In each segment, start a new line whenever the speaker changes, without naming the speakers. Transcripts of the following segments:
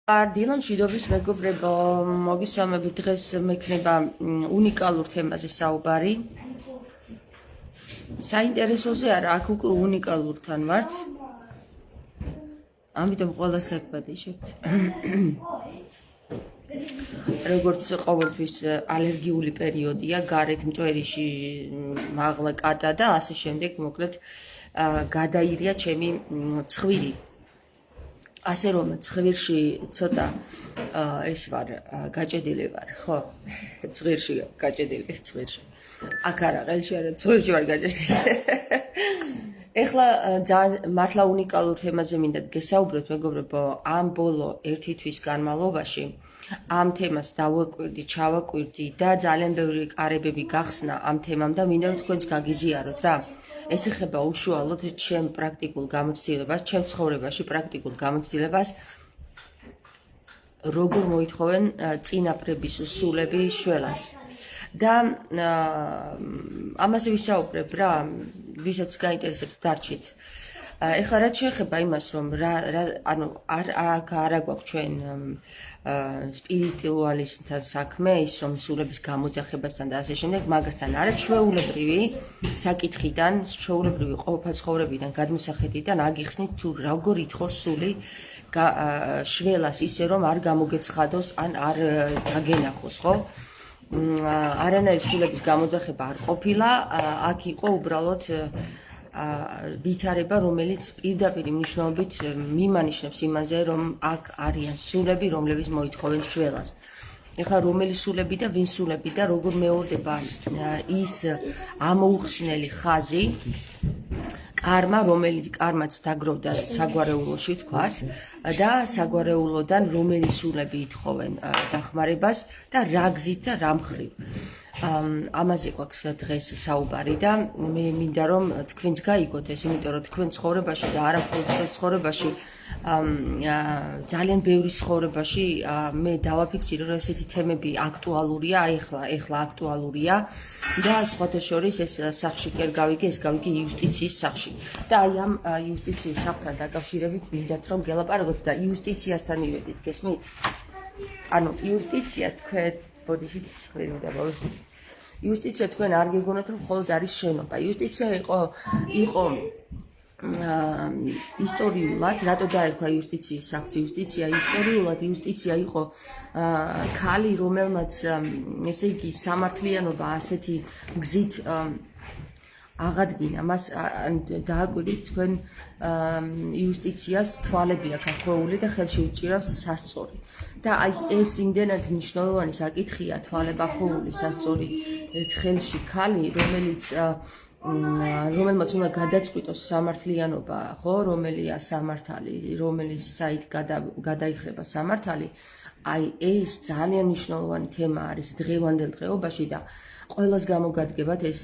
დილა მშვიდობის მეგობრებო, მოგისალმებით. დღეს მექნება უნიკალურ თემაზე საუბარი. საინტერესოზე არა, აქ უკვე უნიკალურთან ვართ. ამიტომ ყველას გაგბადეშებთ. როგორც ყოველთვის ალერგიული პერიოდია, გარეთ მტვერიში მაღლა კატა და ასე შემდეგ, მოკლედ გადაირია ჩემი ცხვირი. ასე რომ ცხვირში ცოტა ეს ვარ გაჭედილი ვარ, ხო? ცხვირში გაჭედილი, ცხვირში. აქ არა, ყელში არა, ცხვირში ვარ გაჭედილი. ეხლა ძალიან მართლა უნიკალურ თემაზე მინდა გესაუბროთ, მეგობრებო, ამ ბოლო 1 თვის განმავლობაში ამ თემას დავაკვირდი, ჩავაკვირდი და ძალიან ბევრი კარებები გახსნა ამ თემამ და მინდა რომ თქვენც გაგიზიაროთ რა. ეს ეხება უშუალოდ ჩემ პრაქტიკულ გამოცდილებას, ჩემ ცხოვრებაში პრაქტიკულ გამოცდილებას, როგორ მოითხოვენ წინაპრების სულები შველას. და ამაზე ვისაუბრებ რა, ვისაც გაინტერესებს დარჩით. ეხლა რაც შეეხება იმას, რომ ანუ არ გვაქვს ჩვენ სპირიტუალისტთან საქმე, ის რომ სულების გამოძახებასთან და ასე შემდეგ, მაგასთან არა, ჩვეულებრივი საკითხიდან, ჩვეულებრივი ყოფა-ცხოვრებიდან, გადმოსახედიდან აგიხსნით თუ როგორ ითხოვს სული შველას ისე რომ არ გამოგეცხადოს ან არ დაგენახოს, ხო? არანაირი სულების გამოძახება არ ყოფილა, აქ იყო უბრალოდ ვითარება, რომელიც პირდაპირ მნიშვნელობით მიმანიშნებს იმაზე, რომ აქ არიან სულები, რომლებიც მოითხოვენ შველას. ეხლა რომელი სულები და ვინ სულები და როგორ მეორდება ის ამოუხსნელი ხაზი, კარმა, რომელიც კარმაც დაგროვდა საგვარეულოში, ვთქვათ, და საგვარეულოდან რომელი სულები ითხოვენ დახმარებას და რა გზით და რა მხრივ. ამაზე გვაქვს დღეს საუბარი და მე მინდა რომ თქვენც გაიგოთ ეს, იმიტომ რომ თქვენ ცხოვრებაში და არა მხოლოდ თქვენ ცხოვრებაში, ძალიან ბევრი ცხოვრებაში მე დავაფიქსირო რომ ესეთი თემები აქტუალურია, ეხლა აქტუალურია და სხვათა შორის ეს სახში კი არ გავიგე, ეს გავიგე იუსტიციის სახში. და აი ამ იუსტიციის სახთან დაკავშირებით მინდათ რომ გელაპარაკოთ და იუსტიციასთან მივედით, გესმით? ანუ იუსტიცია თქვენ ბოდიში ცხრილდა ბავშვი. იუსტიცია თქვენ არ გეგონათ რომ მხოლოდ არის შენობა. იუსტიცია იყო ისტორიულად, რატო დაერქვა იუსტიციის სახს იუსტიცია? ისტორიულად იუსტიცია იყო ქალი, რომელმაც ესე იგი სამართლიანობა ასეთი გზით აღადგინა, მას დააკვირდით თქვენ იუსტიციას თვალები აქვს ახვეული და ხელში უჭირავს სასწორი. და აი ეს იმდენად მნიშვნელოვანი საკითხია, თვალებ ახვეული სასწორი ხელში ქალი, რომელმაც უნდა გადაწყვიტოს სამართლიანობა, ხო, რომელია სამართალი, რომელიც საით გადაიხრება სამართალი. აი ეს ძალიან მნიშვნელოვანი თემა არის დღევანდელ დღეობაში და ყველას გამოგადგებათ ეს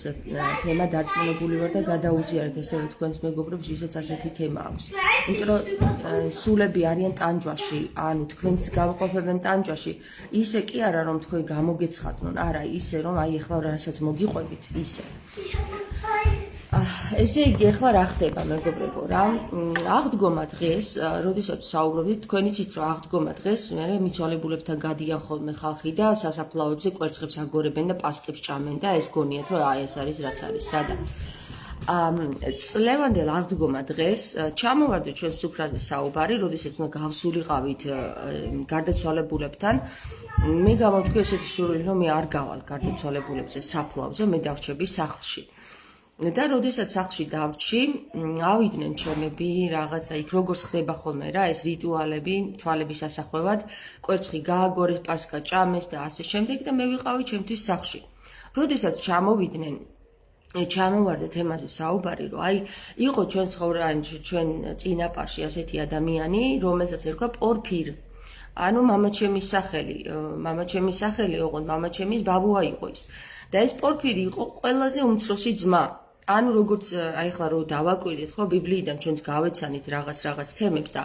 თემა, დარწმუნებული ვარ და გადაუზიარეთ ესევე თქვენს მეგობრებს, ვისაც ასეთი თემა აქვს. იმიტომ რომ სულები არიან ტანჯვაში, ანუ თქვენს გავყოფებენ ტანჯვაში, ისე კი არა რომ თქვენ გამოგეცხადნონ, არა, ისე რომ აი ეხლა რასაც მოგიყვებით, ისე. ესე იგი, ეხლა რა ხდება, მეგობრებო, რა? აღდგომა დღეს, როდესაც საუბრობთ, თქვენ იცით, რომ აღდგომა დღეს მე მიცვალებულებთან გადიან ხოლმე ხალხი და სასაფლაოებზე კვერცხებს აგორებენ და პასკებს ჭამენ და ეს გონიათ, რომ აი ეს არის რაც არის, რა და წლევანდელ აღდგომა დღეს ჩამოვარდა ჩვენ სუფრაზე საუბარი, როდესაც უნდა გავსულიყავით გარდაცვალებულებთან. მე გამოვთქვი ესეთი სურვილი, რომ მე არ გავალ გარდაცვალებულებზე საფლავზე, მე დავრჩები სახლში. და როდესაც სახლში დავრჩი, ავიდნენ ჩემები, რაღაცა იქ როგორც ხდება ხოლმე რა, ეს რიტუალები, თვალების ასახვევად, კვერცხი გააგორეს, პასკა ჭამეს და ასე შემდეგ და მე ვიყავი ჩემთვის სახლში. როდესაც ჩამოვიდნენ, ჩამოვარდა თემაზე საუბარი, რომ აი იყო ჩვენ ჩვენ წინაპარში ასეთი ადამიანი, რომელსაც ერქვა პორფირ. ანუ მამაჩემის სახელი, ოღონდ მამაჩემის ბაბუა იყო ის. და ეს პორფირი იყო ყველაზე უმცროსი ძმა. ანუ როგორც აი ახლა რო დავაკვირდით, ხო, ბიბლიიდან ჩვენც გავეცანით რაღაც თემებს და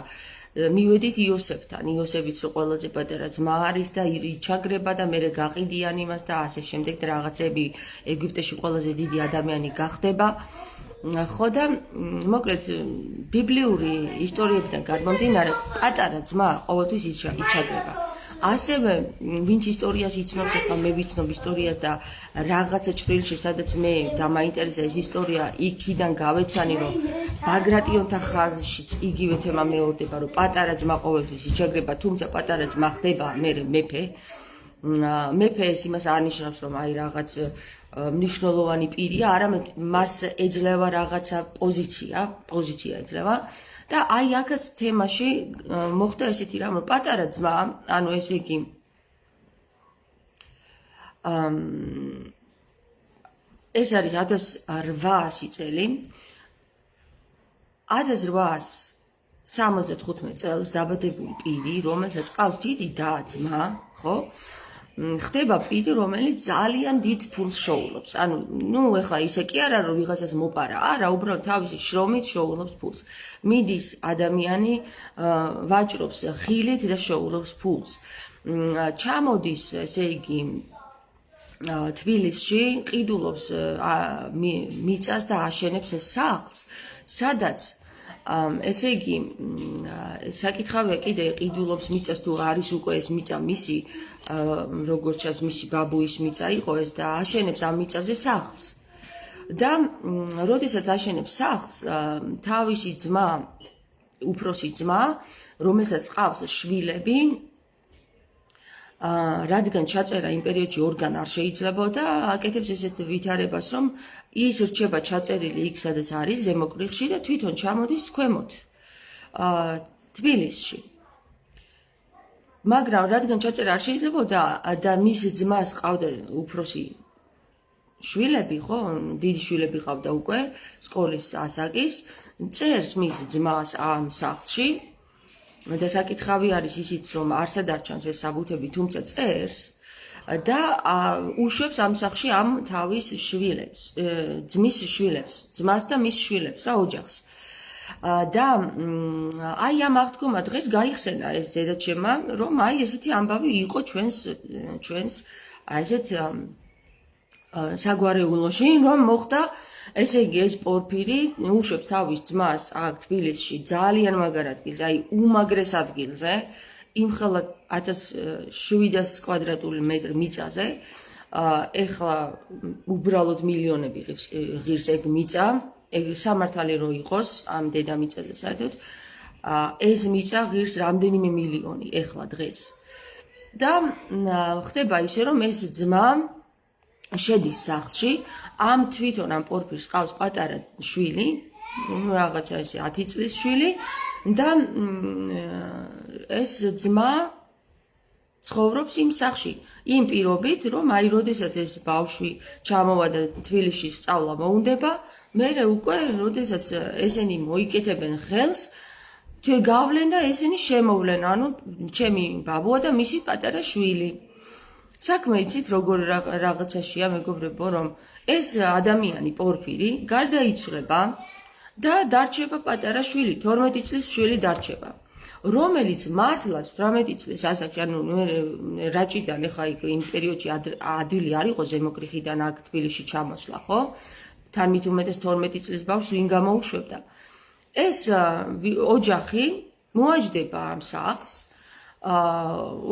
მივედით იოსებთან. იოსებიც რო ყველაზე პატარა ძმა არის და იჩაგრება და მერე გაყიდიან იმას და ასე შემდეგ და რაღაცები ეგვიპტეში ყველაზე დიდი ადამიანი გახდება. ხო და მოკლედ ბიბლიური ისტორიებიდან გამომდინარე პატარა ძმა ყოველთვის იჩაგრება. ასევე ვინც ისტორიას იცნობს, ახლა მე ვიცნობ ისტორიას და რაღაცა ჭრილში, სადაც მე დამაინტერესა ეს ისტორია, იქიდან გავეცანი, რომ ბაგრატიონთა ხაზშიც იგივე თემა მეორდება, რომ პატარა ძმა ყოველთვის იჩაგრება, თუმცა პატარა ძმა ხდება მერე მეფე. მეფე ეს იმას არ ნიშნავს, რომ აი რაღაც მნიშვნელოვანი პირია, არამედ მას ეძლევა რაღაცა პოზიცია ეძლევა. და აი აქაც თემაში მოხდა ესეთი რამ, რომ პატარა ძმა, ანუ ესე იგი ეს არის 1800 წელი 1875 წელს დაბადებული პირი, რომელსაც ყავს დიდი და ძმა, ხო? ხდება პირი, რომელიც ძალიან დიდ ფულს შოულობს. ანუ, ეხლა ისე კი არა, რომ ვიღაცას მოპარა, არა, უბრალოდ თავისი შრომით შოულობს ფულს. მიდის ადამიანი, ვაჭრობს ხილით და შოულობს ფულს. ჩამოდის, ესე იგი, თბილისში, ყიდულობს მიწას და აშენებს ეს სახლს, სადაც ესე იგი, საკითხავია კიდე ყიდულობს მიწას თუ არის უკვე ეს მიწა მისი, როგორც ჩანს მისი ბაბუის მიწა იყო ეს და აშენებს ამ მიწაზე სახლს. და როდესაც აშენებს სახლს, თავისი ძმა, უფროსი ძმა, რომელსაც ყავს შვილები, რადგან ჩაწერა იმ პერიოდში ორგან არ შეიძლებოდა, აკეთებს ესეთ ვითარებას, რომ ის რჩება ჩაწერილი იქ, სადაც არის, ზემო კრიხში და თვითონ ჩამოდის ქვემოთ, თბილისში. მაგრამ რადგან ჩაწერა არ შეიძლებოდა და მის ძმას ყავდა უფროსი შვილები, ხო, დიდი შვილები ყავდა უკვე, სკოლის ასაკის, წერს მის ძმას ამ სახლში. და საკითხავი არის ისიც, რომ არსად არ ჩანს ეს საბუთები, თუმცა წერს და უშვებს ამ სახლში ამ თავის შვილებს, ძმის შვილებს, ძმას და მის შვილებს რა ოჯახს. და აი ამ აღთქომა დღეს გაიხსენა ეს ზედაჩემა, რომ აი ესეთი ამბავი იყო ჩვენს აი ესეთ საგვარეულოში, რომ მოხდა ესე იგი ეს პორფირი უშვებს თავის ძმას აქ თბილისში ძალიან მაგარ ადგილზე, აი უმაგრეს ადგილზე, იმხელა 1700 კვადრატული მეტრი მიწაზე, ეხლა უბრალოდ მილიონები ღირს ეგ მიწა, ეგ სამართალი რო იყოს ამ დედამიწაზე საერთოდ, ეს მიწა ღირს რამდენიმე მილიონი ეხლა დღეს. და ხდება ისე, რომ ეს ძმა შედის სახლში, ამ თვითონ ამ პორფირს ყავს პატარა შვილი, რაღაცა ესე 10 წლის შვილი და ეს ძმა ცხოვრობს იმ სახლში, იმ პირობით, რომ აი როდესაც ეს ბავშვი ჩამოვა და თბილისში სწავლა მოუნდება, მერე უკვე როდესაც ესენი მოიკეთებენ ხელს, თუ გავლენ და ესენი შემოვლენ, ანუ ჩემი ბაბუა და მისი პატარა შვილი. საქმე იცით როგორ რაღაცაშია მეგობრებო, რომ ეს ადამიანი პორფირი გარდაიცვლება და დარჩება პატარა შვილი, 12 წლის შვილი დარჩება, რომელიც მართლაც 18 წლის ასაკში, ანუ რაჭიდან ეხა იქ იმ პერიოდში ადვილი არ იყო ზემო კრიხიდან აქ თბილისში ჩამოსვლა, ხო? თან მით უმეტეს 12 წლის ბავშვს ვინ გამოუშვებდა. ეს ოჯახი მოაჯდება ამ სახლს,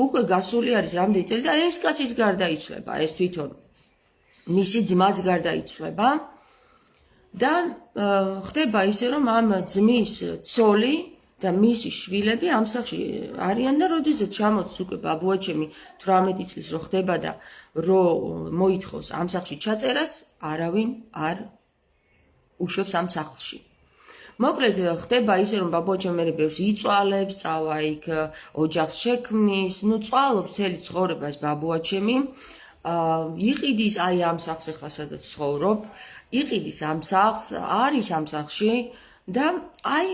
უკვე გასული არის რამდენი წელი და ეს კაციც გარდაიცვლება, ეს თვითონ მისი ძმაც გარდაიცვლება და ხდება ისე, რომ ამ ძმის ცოლი და მისი შვილები ამ სახლში არიან და როდესაც ჩამოდის უკვე ბაბუაჩემი 18 წლის რო ხდება და რო მოითხოვს ამ სახლში ჩაწერას, არავინ არ უშვებს ამ სახლში. მოკლედ ხდება ისე, რომ ბაბუაჩემი მერე ბევრს იწვალებს, წავა იქ ოჯახს შექმნის, წვალობს მთელი ცხოვრება ეს ბაბუაჩემი, იყიდის აი ამ სახლს ახლა სადაც ცხოვრობ, იყიდის ამ სახლს, არის ამ სახლში და აი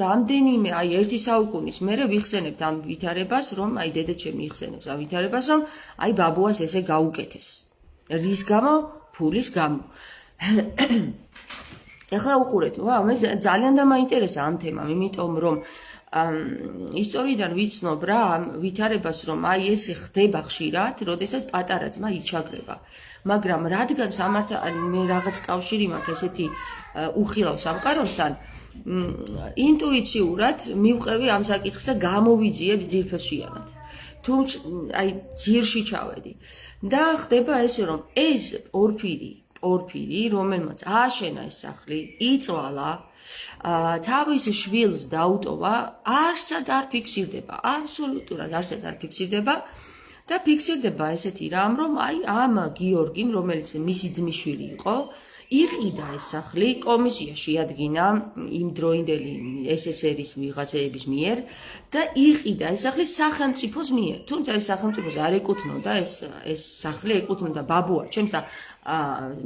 რამდენიმე, აი ერთი საუკუნის მერე ვიხსენებთ ამ ვითარებას, რომ აი დედაჩემი იხსენებს ამ ვითარებას, რომ აი ბაბუას ესე გაუკეთეს. რის გამო? ფულის გამო. ეხლა უყურეთ, მე ძალიან დამაინტერესა ამ თემამ, იმიტომ რომ ისტორიიდან ვიცნობ რა ამ ვითარებას, რომ აი ეს ხდება ხშირად, როდესაც პატარა ძმა იჩაგრება. მაგრამ რადგან მე რაღაც კავშირი მაქვს ესეთი უხილავ სამყაროსთან, ინტუიციურად მივყევი ამ საკითხს და გამოვიძიებ ძირფესშიანად. თუმცა აი ძირში ჩავედი და ხდება ესე, რომ ეს პორფირი, რომელმაც ააშენა ეს სახლი, იწვალა, თავის შვილს დაუტოვა, არსად არ ფიქსირდება, აბსოლუტურად არსად არ ფიქსირდება და ფიქსირდება ესეთი რამ, რომ აი ამ გიორგიმ, რომელიც მისი ძმისშვილი იყო, იყიდა ეს სახლი, კომისია შეადგინა იმ დროინდელი SSR-ის ვიღაცების მიერ და იყიდა ეს სახლი სახელმწიფოს მიერ. თუმცა ეს სახელმწიფოს არ ეკუთვნოდა ეს სახლი ეკუთვნოდა ბაბუაჩემს და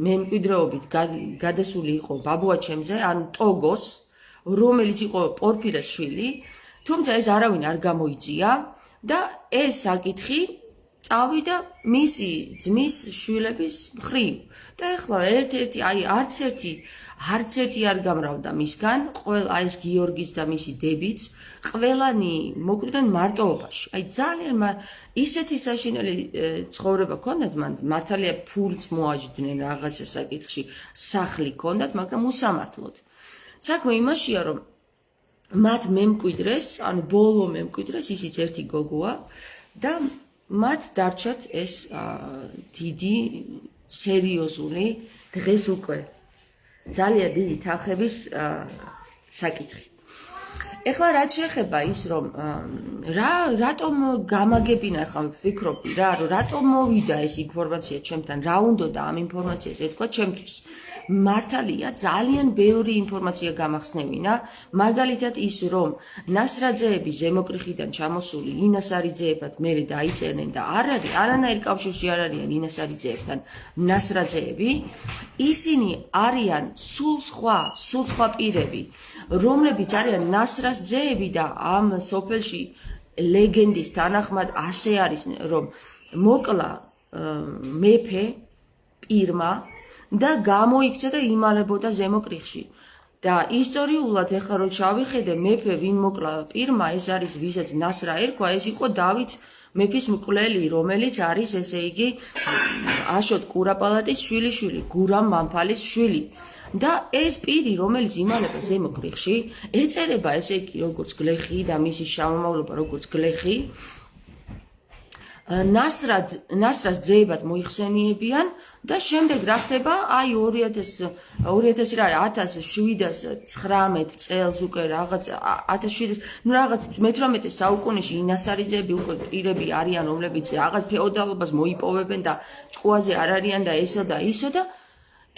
მემკვიდრეობით გადასული იყო ბაბუაჩემზე, ანუ ტოგოს, რომელიც იყო პორფირეს შვილი, თუმცა ეს არავინ არ გამოიწია და ეს საკითხი წავიდა მისი ძმის შვილების მხრივ. და ეხლა ერთ-ერთი, აი არც ერთი არ გამრავდა მისგან, ყველა ეს გიორგის და მისი დებიც, ყველანი მოკვდნენ მარტოობაში. აი ძალიან ისეთი საშინელი ცხოვრება ჰქონდათ მან, მართალია ფულს მოაჯდნენ რაღაცა საკითხში, სახლი ჰქონდათ, მაგრამ უსამართლოდ. საქმე იმაშია, რომ მათ მემკვიდრეს, ანუ ბოლო მემკვიდრეს, ისიც ერთი გოგოა და მათ დარჩათ ეს დიდი სერიოზული დღეს უკვე ძალიან დიდი თანხების საკითხი. ეხლა რაც შეეხება ის, რომ რატომ გამაგებინა, ახლა ვფიქრობდი რა, რომ რატომ მოვიდა ეს ინფორმაცია ჩემთან, რა უნდოდა ამ ინფორმაციას ეთქვა ჩემთვის. მართალია ძალიან ბევრი ინფორმაცია გამახსნევინა, მაგალითად ის, რომ ნასრაძეები ზემოკრიხიდან ჩამოსული ინასარიძეებად მერე დაიწერნენ და არანაირ კავშირში არ არიან ინასარიძეებთან ნასრაძეები, ისინი არიან სულ სხვა პირები, რომლებიც არიან ნასრას ძეები და ამ სოფელში ლეგენდის თანახმად ასე არის, რომ მოკლა მეფე პირმა და გამოიქცა და იმალებოდა ზემოკრიხში. და ისტორიულად ეხლა რომ ჩავიხედე, მეფე ვინ მოკლა პირმა, ეს არის ვისაც ნასრა ერქვა, ეს იყო დავით მეფის მკვლელი, რომელიც არის ესე იგი აშოტ კურაპალატის შვილიშვილი, გურამ მამფალის შვილი. და ეს პირი, რომელიც იმალება ზემოკრიხში, ეწერება ესე იგი როგორც გლეხი და მისი შთამომავლობა როგორც გლეხი, ნასრას ძეებად მოიხსენიებიან და შემდეგ რა ხდება, აი 1719 წელს უკვე რაღაც 1700 რაღაც მე-18 საუკუნეში ინასარიძეები უკვე პირები არიან, რომლებიც რაღაც ფეოდალობას მოიპოვებენ და ჭკუაზე არ არიან და ესო და ისო და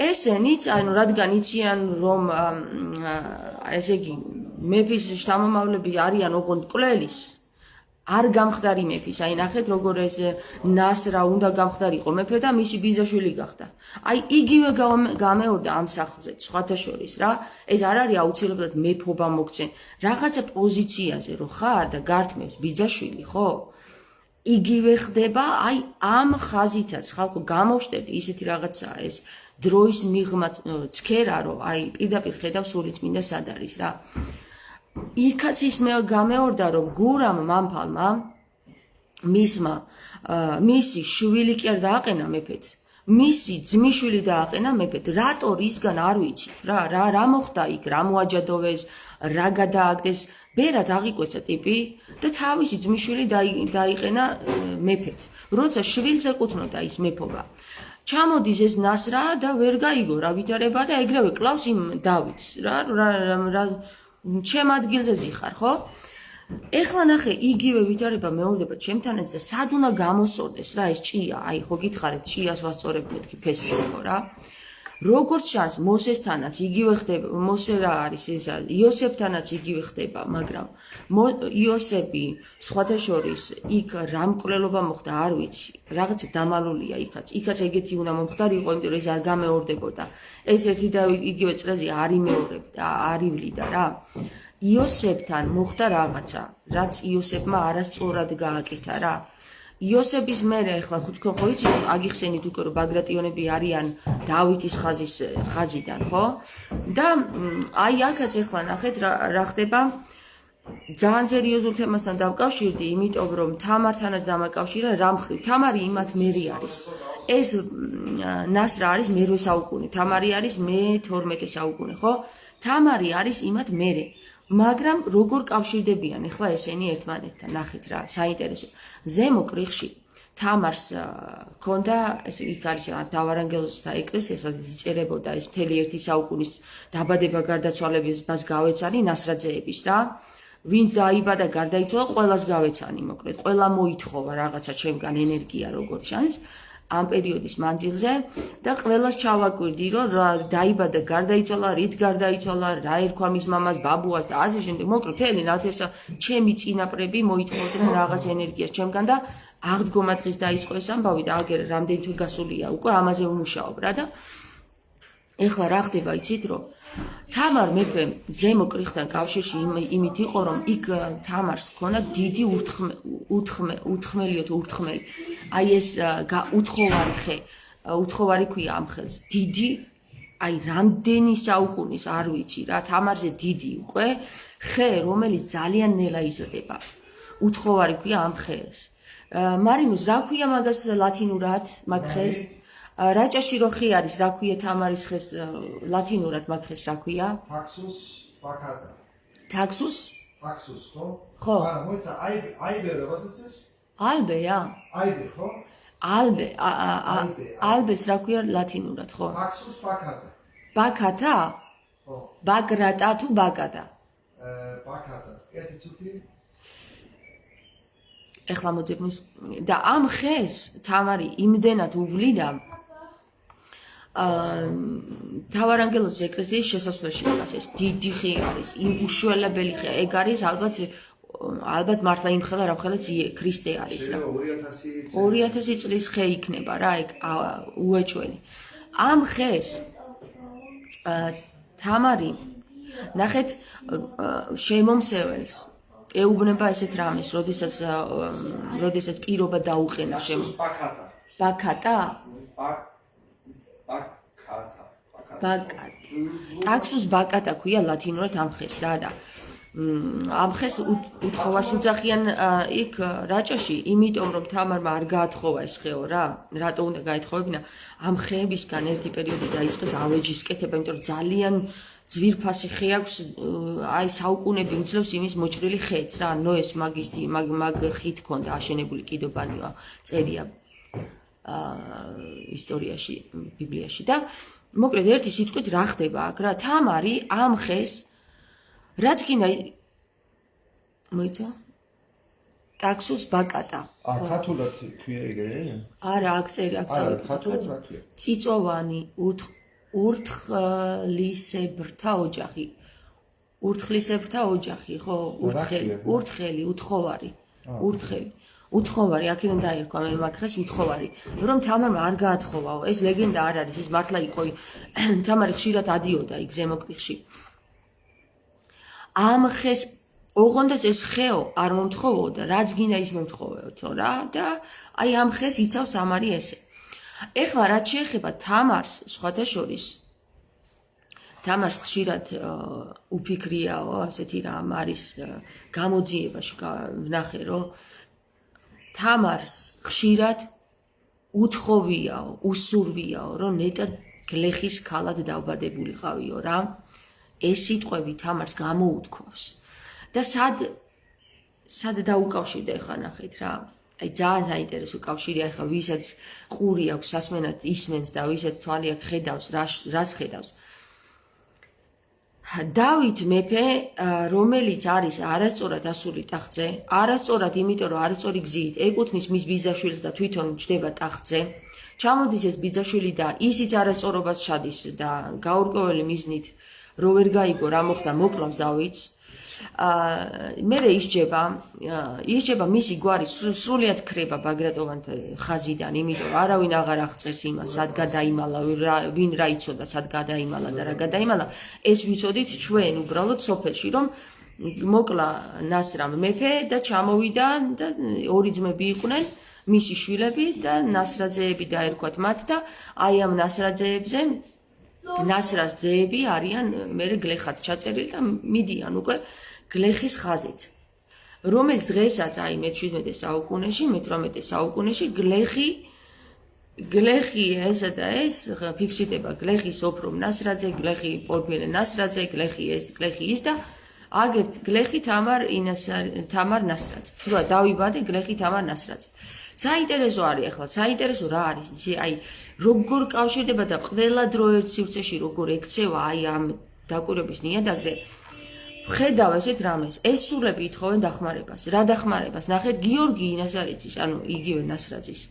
ესენიც, ანუ რადგან იციან, რომ ესე იგი მეფის შთამომავლები არიან ოღონდ მკვლელის, არ გამხდარი მეფის, აი ნახეთ როგორ ეს ნასრა უნდა გამხდარიყო მეფე და მისი ბიძაშვილი გახდა. აი იგივე გამეორდა ამ სახლზე, სხვათა შორის რა, ეს არ არის აუცილებლად მეფობა მოგცენ, რაღაცა პოზიციაზე რო ხარ და გართმევს ბიძაშვილი, ხო? იგივე ხდება, აი ამ ხაზითაც ხალხო გამოვშტერდი ისეთი რაღაცაა ეს დროის მიღმა ცქერა, რომ აი პირდაპირ ხედავ სულიწმინდა სად არის რა. იქაც ის გამეორდა, რომ გურამ მამფალმა მისი შვილი კი არ დააყენა მეფეთ, მისი ძმისშვილი დააყენა მეფეთ. რატო რისგან არ ვიცით რა მოხდა იქ, რა მოაჯადოვეს, რა გადააგდეს, ბერად აღიკვეცა ტიპი და თავისი ძმისშვილი დაიყენა მეფეთ. როცა შვილს ეკუთვნოდა ის მეფობა, ჩამოდის ეს ნასრა და ვერ გაიგო რა ვითარება და ეგრევე კლავს იმ დავითს რა ჩემ ადგილზე ზიხარ, ხო? ეხლა ნახე, იგივე ვითარება მეორდება ჩემთანაც და სად უნდა გამოსწორდეს რა ეს ჭია, აი ხო გითხარით, ჭიას ვასწორებ მეთქი ფესვში ხო რა? როგორც ჩანს, მოსესთანაც იგივე ხდება, მოსე რა არის ეს, იოსებთანაც იგივე ხდება, მაგრამ იოსები სხვათა შორის იქ რა მკვლელობა მოხდა, არ ვიცი, რაღაცა დამალულია იქაც ეგეთი უნდა მომხდარიყო, იმიტომ რომ ეს არ გამეორდებოდა. ეს ერთი და იგივე წრეზე არ იმეორებდა, არ ივლიდა რა. იოსებთან მოხდა რაღაცა, რაც იოსებმა არასწორად გააკეთა რა. იოსების მერე ახლა თქო ხო იცი, აგიხსენით უკვე რომ ბაგრატიონები არიან დავითის ხაზიდან, ხო? და აი აქაც ახლა ნახეთ რა ხდება. ძალიან სერიოზულ თემასთან დავკავშირდი, იმიტომ რომ თამართანაც დამაკავშირა რა მხრივ. თამარი იმათ მერი არის. ეს ნასრა არის მერვე საუკუნე, თამარი არის მე-12 საუკუნე, ხო? თამარი არის იმათ მერე. მაგრამ როგორ კავშირდებიან ახლა ესენი ერთმანეთთან, ნახეთ რა, საინტერესო. ზემო კრიხში თამარს ქონდა ეს იქ არის დავარანგელოზთა ეკლესია, სადაც იწერებოდა ეს მთელი ერთი საუკუნის დაბადება გარდაცვალების მას გავეცანი ნასრაძეების რა. ვინც დაიბადა გარდაიცვალა, ყველას გავეცანი, მოკლედ, ყველა მოითხოვა რაღაცა ჩემგან ენერგია როგორ ჩანს ამ პერიოდის მანძილზე და ყველას ჩავაკვირდი, რომ დაიბადა, გარდაიცვალა, რით გარდაიცვალა, რა ერქვა მის მამას, ბაბუას და ასე შემდეგ. მოკლედ, მთელი ნათესა ჩემი წინაპრები მოითხოვდნენ რაღაც ენერგიას ჩემგან და აღდგომა დღის დაიწყო ეს ამბავი და აგერ რამდენი თვე გასულია უკვე ამაზე ვმუშაობ რა და ეხლა რა ხდება იცით რომ თამარ მეფე ზემო კრიხთან კავშირში იმით იყო რომ იქ თამარს ჰქონდა დიდი ურთხმელი აი ეს უთხოვარი ხე უთხოვარი ქვია ამ ხელს დიდი აი რამდენი საუკუნის არ ვიცი რა თამარზე დიდი უკვე ხე რომელიც ძალიან ნელა იზრდება უთხოვარი ქვია ამ ხეს მარინუს რა ქვია მაგას ლათინურად მაგ ხეს რაჭაში რო ხე არის რა ქვია თამარის ხეს ლათინურად მაგ ხეს რა ქვია
Taxus baccata
Taxus
ხო არა მოიცა აიბე was ist das
Albe ja
აიბე ხო
Albes რა ქვია ლათინურად ხო
Taxus baccata
Baccata
ხო
Bagrata თუ Baccata
baccata ერთი წუთი
ეხლა მოძებნის და ამ ხეს თამარი იმდენად უვლიდა თავარანგელოზის ეკლესიის შესასვლელში რაღაც ეს დიდი ხე არის იმ უშველებელი ხე ეგ არის ალბათ მართლა იმ ხელა რამხელაც ქრისტე არის რა 2000 წლის ხე იქნება რა ეგ უეჭველი ამ ხეს თამარი ნახეთ შემომსეველს ეუბნება ესეთ რამეს, როდესაც პირობა დაუყენა ბაქატა? ტაქსუს ბაკატა ქვია ლათინურად ამ ხეს რა და ამ ხეს უთხოვარს უძახიან იქ რაჭაში, იმიტომ რომ თამარმა არ გაათხოვა ეს ხეო რა, რატო უნდა გაეთხოვებინა? ამ ხეებისგან ერთი პერიოდი დაიწყეს ავეჯის კეთება, იმიტომ რომ ძალიან ძვირფასი ხე აქვს, აი საუკუნები უძლევს იმის მოჭრილი ხეც რა, ნოეს მაგ ხით ქონდა აშენებული კიდობანია წერია ისტორიაში, ბიბლიაში და მოკლედ ერთი სიტყვით რა ხდება აქ რა, თამარი ამ ხეს რაც გინდა მოიცა ტაქსუს ბაკატა
ქართულად ქვია ეგრე?
არა, აქ
ქართულად რა ქვია?
წიწოვანი ურთხლისებრთა ოჯახი. ურთხლისებრთა ოჯახი, ხო? ურთხელი, უთხოვარი. ურთხელი. უთხოვარი, აქედან დაერქვა მე მაგ ხეს უთხოვარი. რომ თამარმა არ გაათხოვაო, ეს ლეგენდა არ არის, ეს მართლა იყო. თამარი ხშირად ადიოდა იქ ზემო კრიხში. ამ ხეს ოღონდაც ეს ხეო არ მომთხოვოდა, რაც გინდა ის მომთხოვეოდო რა და აი ამ ხეს იცავს თამარი ესე. ეხლა რაც შეეხება თამარს სხვათა შორის თამარს ხშირად უფიქრიაო ასეთი რამ არის გამოძიებაში ვნახე რომ თამარს ხშირად უთხოვიაო უსურვიაო რომ ნეტად გლეხის ქალად დავბადებულიყავიო რა ეს სიტყვები თამარს გამოუთქვავს და სად დაუკავშირდა ეხლა ნახეთ რა აი ძალიან საინტერესო კავშირია ახლა ვისაც ყური აქვს სასმენად ისმენს და ვისაც თვალი აქვს ხედავს რას ხედავს დავით მეფე რომელიც არის არასწორად ასული ტახტზე არასწორად იმიტომ რომ არასწორი გზით ეკუთვნის მის ბიძაშვილს და თვითონ ჯდება ტახტზე ჩამოდის ეს ბიძაშვილი და ისიც არასწორობას ჩადის და გაურკვეველი მიზნით რო ვერ გაიგო რა მოხდა მოკლავს დავითს მერე ისჯება მისი გვარი სრულიად ქრება ბაგრატოვანთა ხაზიდან, იმიტომ რომ არავინ აღარ აღწერს იმას, სად გადაიმალა, ვინ რა იცოდა, სად გადაიმალა და რა გადაიმალა. ეს ვიცოდით ჩვენ უბრალოდ სოფელში, რომ მოკლა ნასრამ მეფე და ჩამოვიდა და ორი ძმები იყვნენ, მისი შვილები და ნასრაძეები დაერქვათ მათ და აი ამ ნასრაძეებზე ნასრას ძეები არიან მერე გლეხად ჩაწერილი და მიდიან უკვე გლეხის ხაზით, რომელიც დღესაც აი მე-17 საუკუნეში, მე-18 საუკუნეში გლეხი ესა და ეს ფიქსირდება გლეხის ოფრომ ნასრაძე, გლეხი პორფირე ნასრაძე, გლეხი ეს, გლეხი ის და აგერთ გლეხი თამარ ნასრაძე. თქვა დავიბადე გლეხი თამარ ნასრაძე. საინტერესო არის ახლა, საინტერესო რა არის, აი როგორ კავშირდება და ყველა დრო ერთ სივრცეში როგორ ექცევა აი ამ დაკვირვების ნიადაგზე. ხედავ ესეთ რამეს, ეს სულები ითხოვენ დახმარებას. რა დახმარებას? ნახეთ გიორგი ინაზარეცის, ანუ იგივე ნასრაძის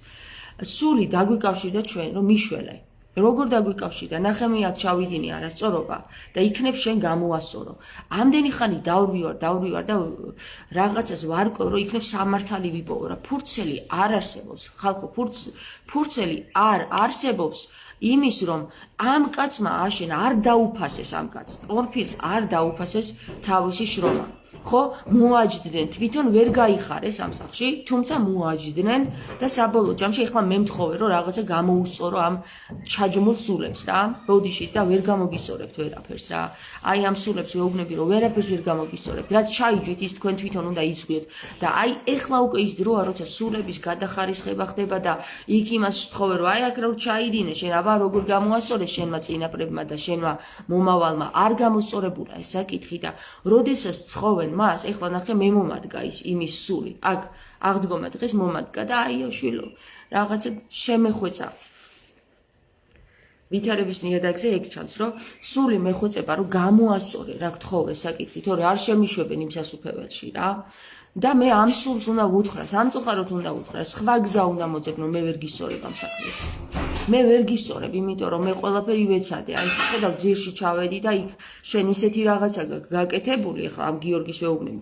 სული დაგვიკავშირდა ჩვენ, რომ მიშველე. როგორ დაგვიკავშირდა? ნახე მე აქ ჩავიდინე არასწორობა და იქნებ შენ გამოასწორო. ამდენი ხანი დავრბივარ და რაღაცას ვარკვევ, რომ იქნებ სამართალი ვიპოვო რა. ფურცელი არ არსებობს. ხალხო, ფურცელი არ არსებობს იმის, რომ ამ კაცმა აშენა არ დაუფასეს ამ კაცს. პორფირს არ დაუფასეს თავისი შრომა. ხო, მოაჯდნენ, თვითონ ვერ გაიხარეს ამ სახში, თუმცა მოაჯდნენ და საბოლოო ჯამში ეხლა მე მთხოვე, რომ რაღაცა გამოუსწორო ამ ჩაჯმულ სულებს რა. ბოდიში და ვერ გამოგისწორებთ ვერაფერს რა. აი ამ სულებს ვეუბნები, რომ ვერაფერს ვერ გამოგისწორებთ. რაც ჩაიჯვით, ის თქვენ თვითონ უნდა იცვიოთ და აი ეხლა უკვე ის დროა, როცა სულების გადახარისხება ხდება და იქ იმას ვთხოვე, რომ აი აქ რა ჩაიდინე, შენ აბა როგორ გამოასწორე შენმა წინაპრებმა და შენმა მომავალმა არ გამოსწორებულა ეს საკითხი და როდესაც ცხოვენ მას, ეხლა ნახე მე მომადგა იმის სული. აქ აღდგომა დღეს მომადგა და აიო შვილო, რაღაცა შემეხვეწა. ვითარების ნიადაგზე ეგ ჩანს, რომ სული მეხვეწება, რომ გამოასწორე რა გთხოვე საკითხი, თორე არ შემიშვებენ იმ სასუფეველში რა. და მე ამ სულს უნდა ვუთხრა, სამწუხაროდ უნდა ვუთხრა, სხვა გზა უნდა მოძებნო, მე ვერ გისწორებ ამ საქმეს. მე ვერ გისწორებ, იმიტომ რომ მე ყველაფერი ვეცადე. აი ხედავ ძირში ჩავედი და იქ შენ ისეთი რაღაცა გაკეთებული, ახლა ამ გიორგის ვეუბნები.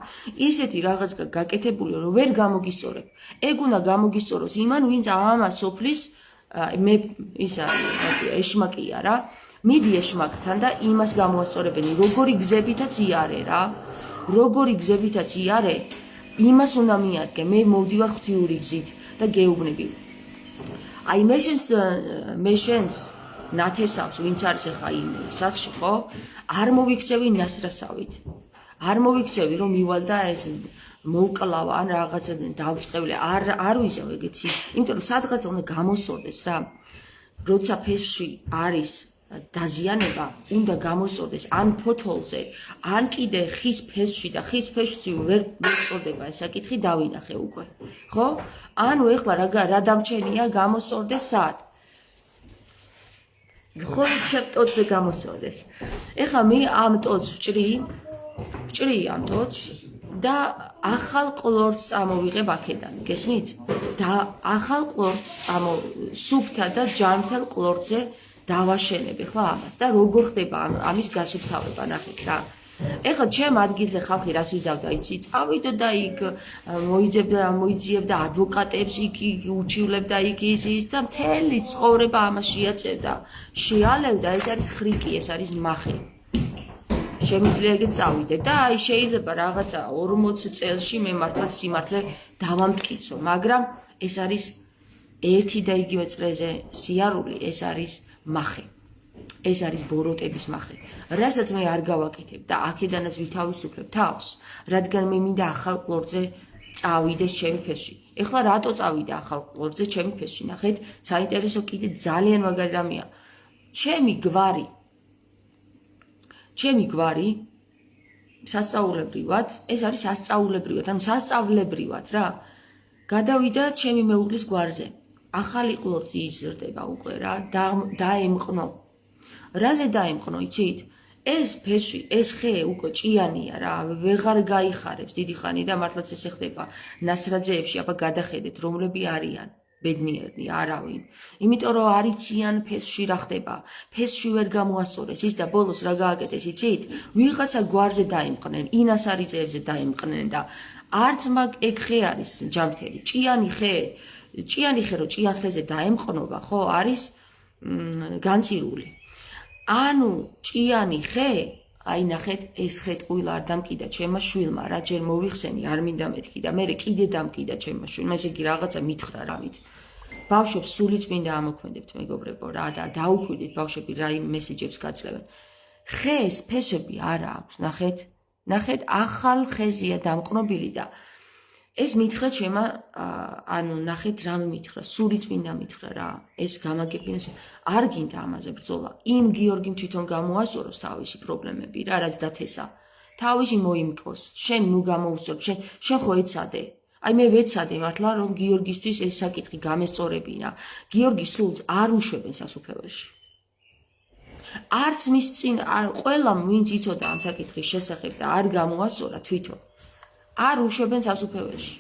ისეთი რაღაც გაკეთებული, რომ ვერ გამოგისწორებ. ეგ უნდა გამოგისწოროს იმან, ვინც ამას სოფლის მე ისა ეშმაკია რა. მიდი ეშმაკთან და იმას გამოასწორებენი, როგორი გზებითაც იარე რა. როგორი გზებითაც იარე, იმას უნდა მიადგე. მე მოვდივარ ღვთიური გზით და გეუბნები. აი მე შენს ნათესავს, ვინც არის ახლა იმ სახში, ხო? არ მოვიქცევი ნასრასავით. არ მოვიქცევი, რომ მივალ და ეს მოვკლავა ან რაღაცა დავწყევლე. არ ვიზავ ეგეთი. იმიტომ რომ სადღაცა უნდა გამოსწორდეს რა. როცა ფესში არის დაზიანება, უნდა გამოსწორდეს ან ფოთოლზე, ან კიდე ხის ფესში და ხის ფესში ვერ სწორდება ეს საკითხი დავინახე უკვე. ხო? ანუ ეხლა რა დამჩენია გამოსწორდეს სად? ხო, შევტოთზე გამოსწორდეს. ეხლა მე ამ ტოტს ვჭრი ამ ტოტს და ახალ ყლორტს წამოვიღებ აქედან, გესმით? და ახალ ყლორტს სუფთა და ჯანმრთელ ყლორტზე დავაშენებ ახლა ამას და როგორ ხდება ამის გასუფთავება, ნახეთ რა. ეხლა ჩემ ადგილზე ხალხი რას იზავდა, იცი, წავიდო და იქ მოიძიებდა ადვოკატებს, იქ უჩივლებდა იქ ის და მთელი ცხოვრება ამას შეაწევდა, შეალევდა, ეს არის ხრიკი, ეს არის მახე. შემიძლია ეგეც წავიდე და აი შეიძლება რაღაცა 40 წელში მე მართლა სიმართლე დავამტკიცო, მაგრამ ეს არის ერთი და იგივე წრეზე სიარული, ეს არის მახე. ეს არის ბოროტების მახე. რასაც მე არ გავაკეთებ და აქედანაც ვითავისუფლებ თავს, რადგან მე მინდა ახალ ყლორტზე წავიდეს ჩემი ფესში. ეხლა რატო წავიდა ახალ ყლორტზე ჩემი ფესში? ნახეთ, საინტერესო კიდე ძალიან მაგარი რამეა. ჩემი გვარი სასწაულებრივად, ეს არის სასწაულებრივად, ანუ სასწავლებრივად რა. გადავიდა ჩემი მეუღლის გვარზე. ახალი ყლორტი იზრდება უკვე რა, დაემყნო. რაზე დაემყნო, იცით? ეს ფეში, ეს ხე უკვე ჭიანია რა, ვეღარ გაიხარებს დიდი ხანი და მართლაც ესე ხდება. ნასრაძეებში აბა გადახედეთ, რომლები არიან ბედნიერნი, არავინ. იმიტომ რომ არიციან ფესში რა ხდება. ფესში ვერ გამოასწორეს ის და ბოლოს რა გააკეთეს, იცით? ვიღაცა გვარზე დაემყნენ, ინასარიძეებზე დაემყნენ და არც მაგ ეგ ხე არის ჯამთელი, ჭიანი ხე, რო ჭიან ხეზე დაემყნობა, ხო, არის განცირული. ანუ ჭიანი ხე, აი ნახეთ, ეს ხე ტყუილ არ დამკიდა ჩემმა შვილმა, რა ჯერ მოვიხსენი, არ მინდა მეთქი და მე კიდე დამკიდა ჩემმა შვილმა, ესე იგი რაღაცა მითხრა რამით. ბავშვებს სულიც მინდა ამოქმედებთ, მეგობრებო, რა და დაუკვირდით ბავშვები რა იმ მესეჯებს გაძლევენ. ხეს ფესები არა აქვს, ნახეთ, ნახეთ, ახალ ხეზია დამყნობილი და ეს მითხრა ჩემმა, ანუ ნახეთ რამე მითხრა, სული წმინდა მითხრა რა, ეს გამაგებინეს, არ გინდა ამაზე ბრძოლა. იმ გიორგიმ თვითონ გამოასწოროს თავისი პრობლემები რა, რაც დათესა. თავისი მოიმკოს, შენ ნუ გამოუსწორ, შენ ხო ეცადე. აი მე ვეცადე მართლა რომ გიორგისთვის ეს საკითხი გამესწორებინა. გიორგის სულს არ უშვებენ სასუფეველში. არც მის წინ ყველა ვინც იცოდა ამ საკითხის შესახებ და არ გამოასწორა თვითონ. არ უშვებენ სასუფეველში.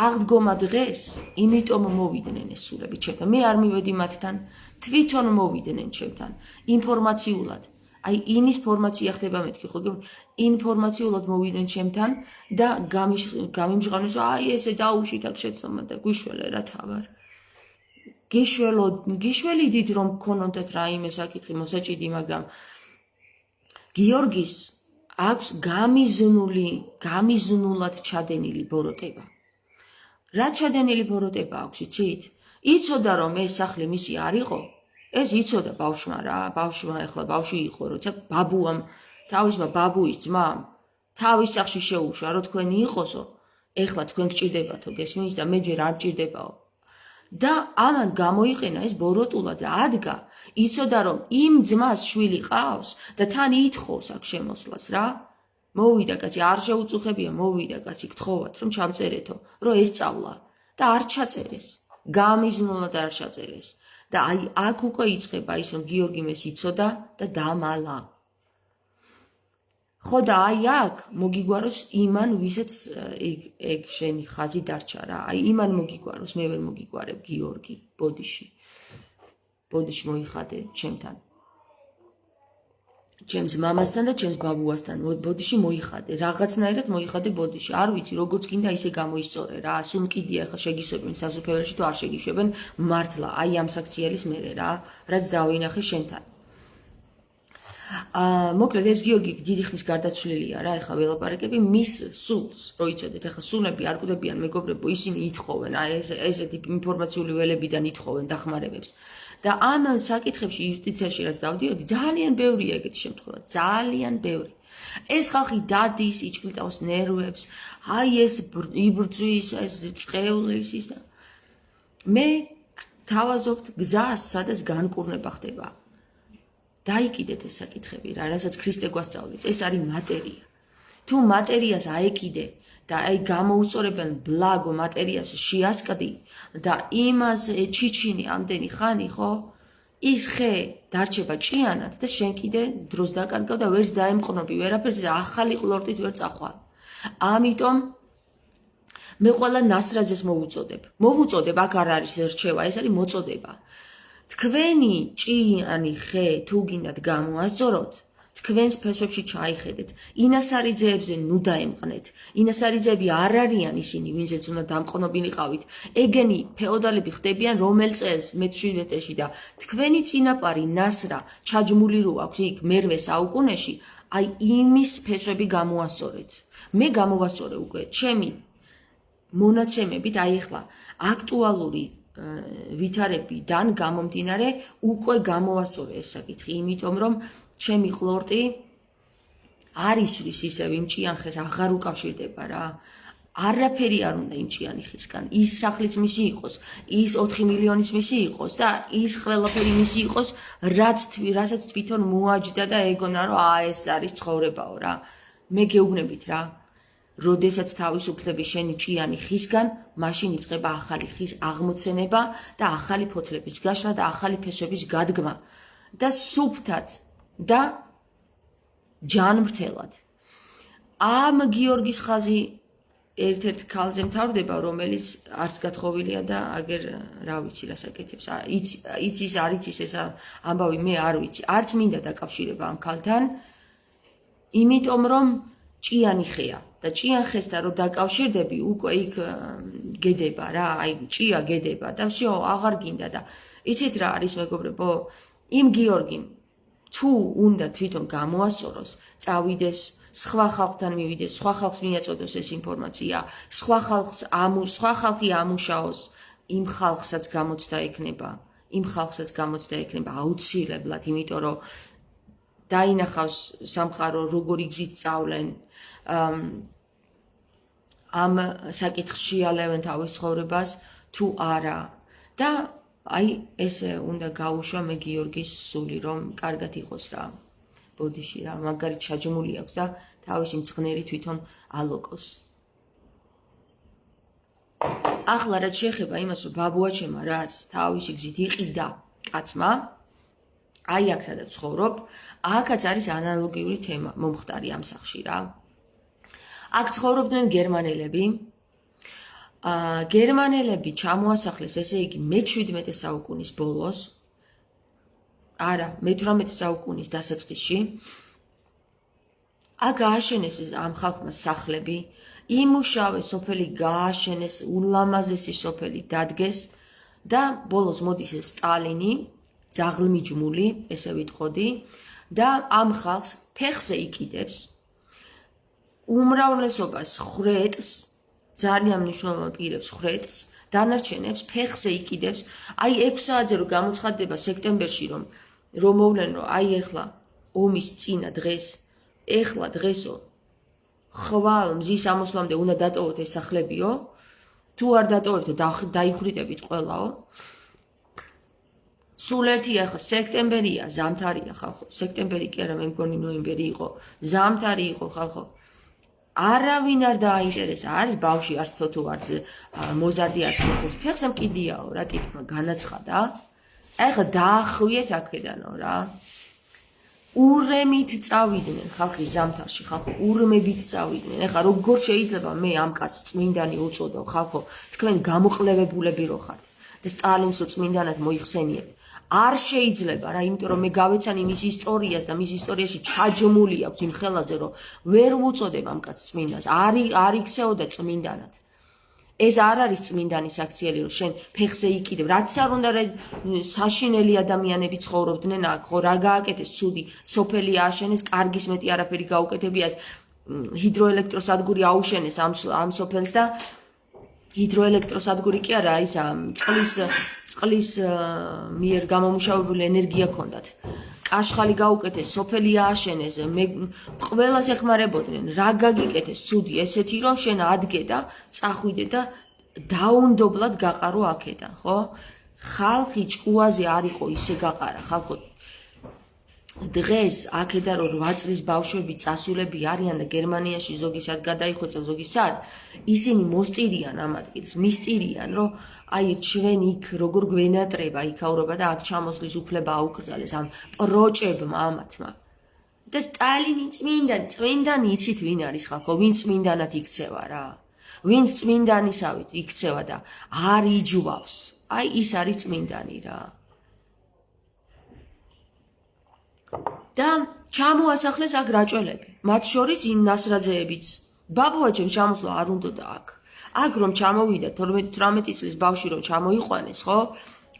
აღდგომა დღეს, იმიტომ მოვიდნენ ეს სულები ჩემთან. მე არ მივედი მათთან, თვითონ მოვიდნენ ჩემთან. ინფორმაციულად. აი ინის ფორმაცია ხდება მეთქი ხო ინფორმაციულად მოვიდნენ ჩემთან და გამიმჟღავნეს რომ აი ესე დაუშვით აქ შეცდომა და გვიშველე რა თავარ. გიშველიდით რომ გქონოდეთ რაიმე საკითხი მოსაჭიდი, მაგრამ გიორგის აქვს გამიზნულად ჩადენილი ბოროტება. რა ჩადენილი ბოროტება აქვს, იცით? იცოდა რომ ეს სახლი მისი არ იყო. ეს იცოდა ბავშვმა რა, ბავშვმა ეხლა ბავშვი იყო, როცა ბაბუამ, თავისმა ბაბუის ძმამ, თავის სახში შეუშვა, რომ თქვენი იყოსო, ეხლა თქვენ გჭირდებათო, გესმის და მე ჯერ არ გჭირდებაო. და ამან გამოიყენა ეს ბოროტულად და ადგა, იცოდა რომ იმ ძმას შვილი ყავს და თან ითხოვს აქ შემოსვლას რა. მოვიდა კაცი, არ შეუწუხებია, მოვიდა კაცი, გთხოვათ რომ ჩამწერეთო, რომ ესწავლა და არ ჩაწერეს. გამიზნულად არ ჩაწერეს. და აი აქ უკვე იწყება ის რომ გიორგიმ ეს იცოდა და დამალა. ხო და აი აქ მოგიგვაროს იმან ვისაც ეგ შენი ხაზი დარჩა რა. აი იმან მოგიგვაროს, მე ვერ მოგიგვარებ გიორგი ბოდიში. ბოდიში მოიხადე ჩემთან. ჩემს მამასთან და ჩემს ბაბუასთან ბოდიში მოიხადე. რაღაცნაირად მოიხადე ბოდიში. არ ვიცი როგორც გინდა ისე გამოისწორე რა. სულ კიდია ხა შეგისვებენ სასუფეველში თუ არ შეგიშვებენ მართლა. აი ამ საქციელის მერე რა, რაც დავინახე შენთან. მოკლედ ეს გიორგი დიდი ხნის გარდაცვლილია რა, ეხლა ველაპარაკები მის სულს, რო იცოდეთ, ეხლა სულები არ კვდებიან მეგობრებო, ისინი ითხოვენ, აი ესეთი ინფორმაციული ველებიდან ითხოვენ დახმარებებს. და ამ საკითხებში იუსტიციაში რაც დავდიოდი, ძალიან ბევრია ეგეთი შემთხვევა, ძალიან ბევრი. ეს ხალხი დადის, იჭკილტავს ნერვებს, აი ეს იბრძვის, ეს წყევლის ის და მე თავაზობთ გზას, სადაც განკურნება ხდება. დაიკიდეთ ეს საკითხები რა, რასაც ქრისტე გვასწავლის, ეს არის მატერია. თუ მატერიას აეკიდე და აი გამოუწორებელ ბლაგო მატერიას შეასკდი და იმას ჩიჩინი ამდენი ხანი, ხო? ის ხე დარჩება ჭიანად და შენ კიდე დროს დაკარგავ და ვერც დაემყნობი ვერაფერს და ახალი ყლორტით ვერ წახვალ. ამიტომ მე ყველა ნასრაძეს მოვუწოდებ, აქ არ არის რჩევა, ეს არის მოწოდება. თქვენი ჭიანი ხე თუ გინდათ გამოასწოროთ, თქვენს ფესვებში ჩაიხედეთ, ინასარიძეებზე ნუ დაემყნეთ. ინასარიძეები არ არიან ისინი, ვინცაც უნდა დამყნობილიყავით. ეგენი ფეოდალები ხდებიან რომელ წელს მე-17-ში და თქვენი წინაპარი ნასრა ჩაჯმული რო აქვს იქ მე-8 საუკუნეში, აი იმის ფესვები გამოასწორეთ. მე გამოვასწორე უკვე ჩემი მონაცემებით, აი ახლა აქტუალური ვითარებიდან გამომდინარე უკვე გამოვასწორე ეს საკითხი, იმიტომ რომ ჩემი ყლორტი არ ისვრის ისევ იმ ჭიან ხეს აღარ უკავშირდება რა. არაფერი არ უნდა იმ ჭიანი ხისგან. ის სახლიც მისი იყოს, ის 4 მილიონის მისი იყოს და ის ყველაფერი მისი იყოს, რასაც თვითონ მოაჯდა და ეგონა რომ ეს არის ცხოვრებაო რა. მე გეუბნებით რა. როდესაც თავისუფლები შენი ჭიანი ხისგან, მაშინ იწყება ახალი ხის აღმოცენება და ახალი ფოთლების გაშლა და ახალი ფესვების გადგმა და სუფთად და ჯანმრთელად. ამ გიორგის ხაზი ერთ-ერთ ქალზე მთავრდება, რომელიც არც გათხოვილია და აგერ რა ვიცი რა საკეთებს. იცის, არ იცის ეს ამბავი, მე არ ვიცი. არც მინდა დაკავშირება ამ ქალთან, იმიტომ რომ ჭიანი ხეა. და ჭიან ხესთან რო დაკავშირდები, უკვე იქ გედება რა, აი ჭია გედება და всё, აღარ გინდა და იცით რა არის მეგობრებო, იმ გიორგიმ თუ უნდა თვითონ გამოასწოროს, წავიდეს, სხვა ხალხთან მივიდეს, სხვა ხალხს მიაწოდოს ეს ინფორმაცია, სხვა ხალხი ამუშაოს, იმ ხალხსაც გამოცდა ექნება აუცილებლად, იმიტომ რომ დაინახავს სამყარო როგორ იგზით სწავლენ ამ საკითხს შეალევენ თავის ცხოვრებას თუ არა და აი ესე უნდა გაუშვა მე გიორგის სული რომ კარგად იყოს რა ბოდიში რა მაგარი ჩაჯმული აქვს და თავისი მწყნერი თვითონ ალოკოს ახლა რაც შეეხება იმას რომ ბაბუაჩემა რაც თავისი გზით იყიდა კაცმა აი აქ სადაც ცხოვრობ აქაც არის ანალოგიური თემა მომხდარი ამ სახში რა აქ ცხოვრობდნენ გერმანელები გერმანელები ჩამოასახლეს ესე იგი მე-17 საუკუნის ბოლოს არა მე-18 საუკუნის დასაწყისში აქ გააშენეს ამ ხალხმა სახლები იმუშავეს სოფელი გააშენეს ულამაზესი სოფელი დადგეს და ბოლოს მოდის სტალინი ძაღლმიჯმული ესე ვიტყოდი და ამ ხალხს ფეხზე იკიდებს უმრავლესობას ხრეტს ძალიან მნიშვნელოვან პირებს ხრეტს დანარჩენებს ფეხზე იკიდებს აი 6 საათზე რომ გამოცხადდება სექტემბერში რომ მოვლენ რომ აი ეხლა ომის წინა დღეს ეხლა დღესო ხვალ მზის ამოსვლამდე უნდა დატოვოთ ეს სახლებიო თუ არ დატოვებთ დაიხვრიტებით ყველაო სულ ერთი ახლა სექტემბერია ზამთარია ხალხო სექტემბერი კი არა მე მგონი ნოემბერი იყო ზამთარი იყო ხალხო არავინ არ დააინტერესა არის ბავში არც თუ არც მოზარდი არც ხალხოს ფეხზე მკიდიაო რა ტიპმა განაცხადა ახლა დაახვიეთ აქედანო რა ურემით წავიდნენ ხალხი ზამთარში ხალხო ურმებით წავიდნენ ახლა როგორ შეიძლება მე ამ კაცს წმინდანი უწოდო ხალხო თქვენ გამოყლევებულები რო ხართ და სტალინს რო წმინდანად მოიხსენიებთ არ შეიძლება რა იმიტომ რომ მე გავეცანი მის ისტორიას და მის ისტორიაში ჩაჯმული აქვს იმ ხელაზე რომ ვერ უწოდებ ამ კაცს წმინდანს არ იქცეოდა წმინდანად ეს არ არის წმინდანის აქციელი რომ შენ ფეხზე იკიდებ რაც არ უნდა საშინელი ადამიანები ცხოვრობდნენ აქ ხო რა გააკეთეს ცუდი სოფელი ააშენეს კარგის მეტი არაფერი გაუკეთებიათ ჰიდროელექტროსადგური აუშენეს ამ სოფელს და ჰიდროელექტროსადგური კი არა ის წყლის მიერ გამომუშავებული ენერგია ჰქონდათ კაშხალი გაუკეთეს სოფელი ააშენეს მე ყველას ეხმარებოდნენ რა გაგიკეთეს ცუდი ესეთი რომ შენ ადგე და წახვიდე და დაუნდობლად გაყარო აქედან ხო ხალხი ჭკუაზე არ იყო ისე გაყარა ხალხო დღეს აქედან რომ 8 წლის ბავშვები წასულები არიან და გერმანიაში ზოგი სად გადაიხვეწა ზოგი სად ისინი მოსტირიან ამ ადგილს მისტირიან რომ აი ჩვენ იქ როგორ გვენატრება იქაურობა და აქ ჩამოსვლის უფლება აუკრძალეს ამ პროჭებმა ამათმა და სტალინი წმინდანი იცით ვინ არის ხალხო ვინ წმინდანად იქცევა რა ვინ წმინდანისავით იქცევა და არ იჯვავს აი ის არის წმინდანი რა და ჩამოასახლეს აქ რაჭველები მათ შორის ნასრაძეებიც ბაბუაჩემ ჩამოსვლა არ უნდოდა აქ რომ ჩამოვიდა 12-18 წლის ბავშვი რომ ჩამოიყვანეს ხო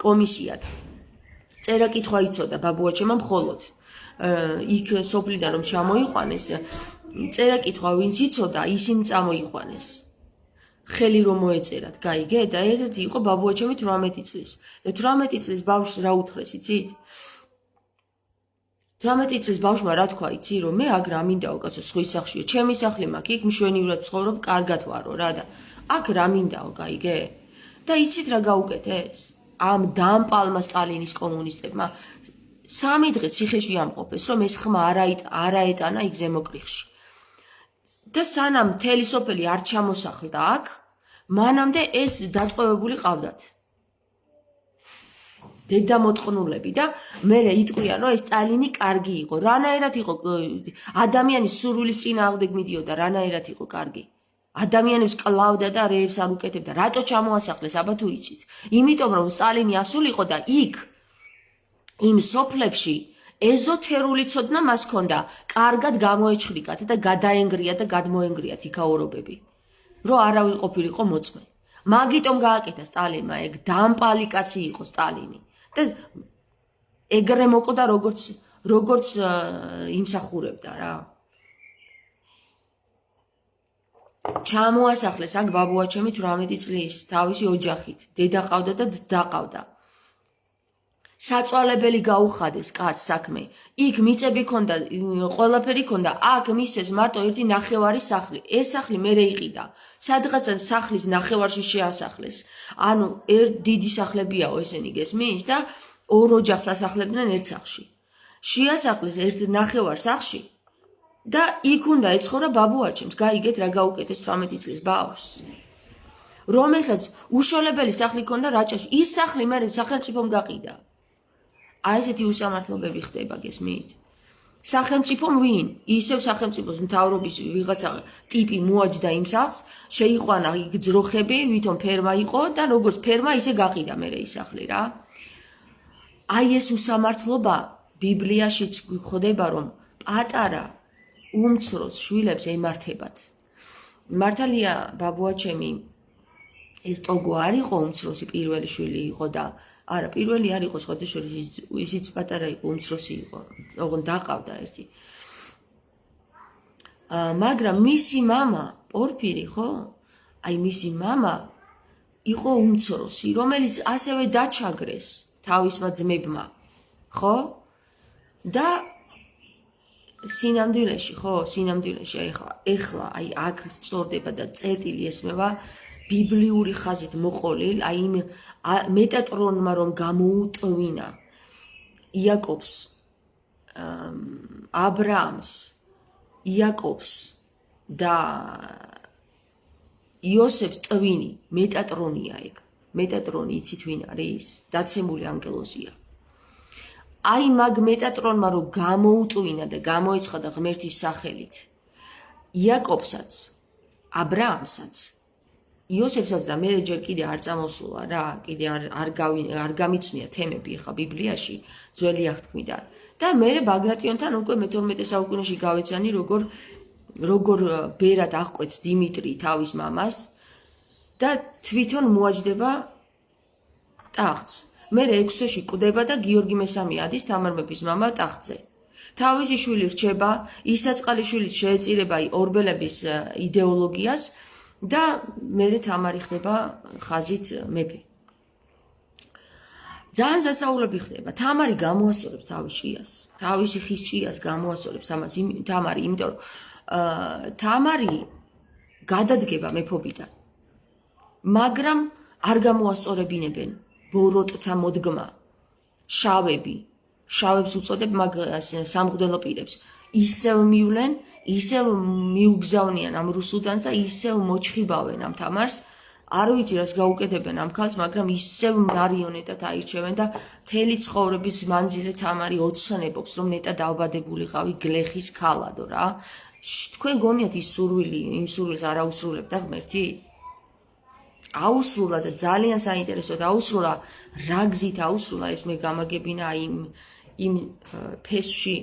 კომისიად წერა კითხვა იცოდა ბაბუაჩემ მხოლოდ იქ სოფლიდან რომ ჩამოიყვანეს წერა კითხვა ვინც იცოდა ისინი წამოიყვანეს ხელი რომ მოეწერათ გაიგე და ერთ-ერთი იყო ბაბუაჩემი 18 წლის და 18 წლის ბავშვს რა უთხრეს იცით 18 წლის ბავშვმა რა თქვა იცი რომ მე აქ რა მინდაო კაცო სხვის სახლშია ჩემი სახლი მაქვს იქ მშვენივრად ცხოვრობ კარგად ვარო რა და აქ რა მინდაო გაიგე და იცით რა გაუკეთეს ამ დამპალმა სტალინის კომუნისტებმა 3 დღე ციხეში ამყოფეს რომ ეს ხმა არაეტანა იქ ზემოკრიხში და სანამ მთელი სოფელი არ ჩამოსახლდა აქ მანამდე ეს დატყვევებული ყავდათ დედა მოწყნულები და მე იტყვიან რომ ეს სტალინი კარგი იყო რანაირად იყო ადამიანის სურვილის წინააღმდეგ მიდიოდა რანაირად იყო კარგი ადამიანებს კლავდა და რეებს არ უკეთებდა რატო ჩამოასახლეს აბა თუ იცით იმიტომ რომ სტალინი ასულიყო და იქ იმ სოფლებში ეზოთერული ცოდნა მას ჰქონდა კარგად გამოეჩხრიკათ და გადაენგრიათ და გადმოენგრიათ იქაურობები რომ არავინ ყოფილიყო მოწმე მაგიტომ გააკეთა სტალინმა ეგ დამპალი კაცი იყო სტალინი და ეგრე მოკვდა როგორც იმსახურებდა რა ჩამოასახლეს აქ ბაბუაჩემი 18 წლის თავისი ოჯახით დედა ყავდა და და ყავდა საწვალებელი გაუხადეს კაც საქმე. იქ მიწები ქონდა, ყველაფერი ქონდა. აქ მისცეს მარტო ერთი ნახევარი სახლი. ეს სახლი მერე იყიდა. სადღაცა სახლის ნახევარში შეასახლეს. ანუ დიდი სახლებიაო ესენი გესმის და ორ ოჯახს ასახლებდნენ ერთ სახლში. შეასახლეს ერთ ნახევარ სახლში და იქ უნდა ეცხოვრა ბაბუაჩემს. გაიგეთ რა გაუკეთეს 18 წლის ბავშვს. რომელსაც უშოლებელი სახლი ქონდა რაჭაში. ის სახლი მერე სახელმწიფომ გაყიდა. აი ესეთი უსამართლობები ხდება გესმით? სახელმწიფომ ვინ? ისევ სახელმწიფოს მთავრობის ვიღაცა ტიპი მოაჯდა იმ სახლს, შეიყვანა იქ ძროხები, ვითომ ფერმა იყო და როგორც ფერმა ისე გაყიდა მერე ის სახლი რა. აი ეს უსამართლობა ბიბლიაშიც გვხვდება, რომ პატარა უმცროს შვილებს ემართებათ. მართალია ბაბუაჩემი ეს ტოგო არ იყო უმცროსი, პირველი შვილი იყო და არა, პირველი არ იყო სხვადასხვა ისიც პატარა იყო, უმცროსი იყო. ოღონდ დაყავდა ერთი. მაგრამ მისი მამა, პორფირი, ხო? აი მისი მამა იყო უმცროსი, რომელიც ასევე დაჩაგრეს თავისმა ძმებმა, ხო? და სინამდვილეში, ხო, სინამდვილეში ეხლა აი აქ სწორდება და წერტილი ესმევა ბიბლიური ხაზით მოყოლილ, აი იმ მეტატრონმა რომ გამოუტვინა იაკობს, აბრაამს, იაკობს და იოსებს ტვინი, მეტატრონია ეგ. მეტატრონი იცით ვინ არის? დაცემული ანგელოზია. აი მაგ მეტატრონმა რომ გამოუტვინა და გამოეცხადა ღმერთის სახელით იაკობსაც, აბრაამსაც, იოსებსაც და მე ჯერ კიდე არ წამოსულა რა, კიდე არ გამიცნია თემები ხა ბიბლიაში ძველი აღთქმიდან. და მე ბაგრატიონთან უკვე მე-12 საუკუნეში გავეცანი როგორ ბერად აღკვეთს დიმიტრი თავის მამას და თვითონ მოაჯდება ტახტს. მე 6 თვეში კვდება და გიორგი მესამე ადის თამარ მეფის მამა ტახტზე. თავისი შვილი რჩება, ისაწყალი შვილი შეეწირება ორბელების იდეოლოგიას და მე თამარი ხდება ხაზით მეფე. ძალიან სასაუბრები ხდება. თამარი გამოასწორებს თავის ჭიას, თავისი ხის ჭიას გამოასწორებს ამას თამარი, იმიტომ რომ თამარი გადადგება მეფობიდან. მაგრამ არ გამოასწორებინებენ ბოროტთა მოდგმა, შავებს უწოდებ მაგ სამღვდელო პირებს. ისევ მივლენ, ისევ მიუგზავნიან ამ რუსუდანს და ისევ მოჩხიბავენ ამ თამარს. არ ვიცი რას გაუკეთებენ ამ ქალს, მაგრამ ისევ მარიონეტად აირჩევენ და მთელი ცხოვრების მანძილზე თამარი ოცნებობს, რომ ნეტა დაავადებულიყავი გლეხის ქალადო რა. თქვენ გონიათ ის სურვილი, იმ სურვილს არ აუსრულებდა ღმერთი? აუსრულა და ძალიან საინტერესოდ აუსრულა, რა გზით აუსრულა ეს მე გამაგებინა იმ ფესში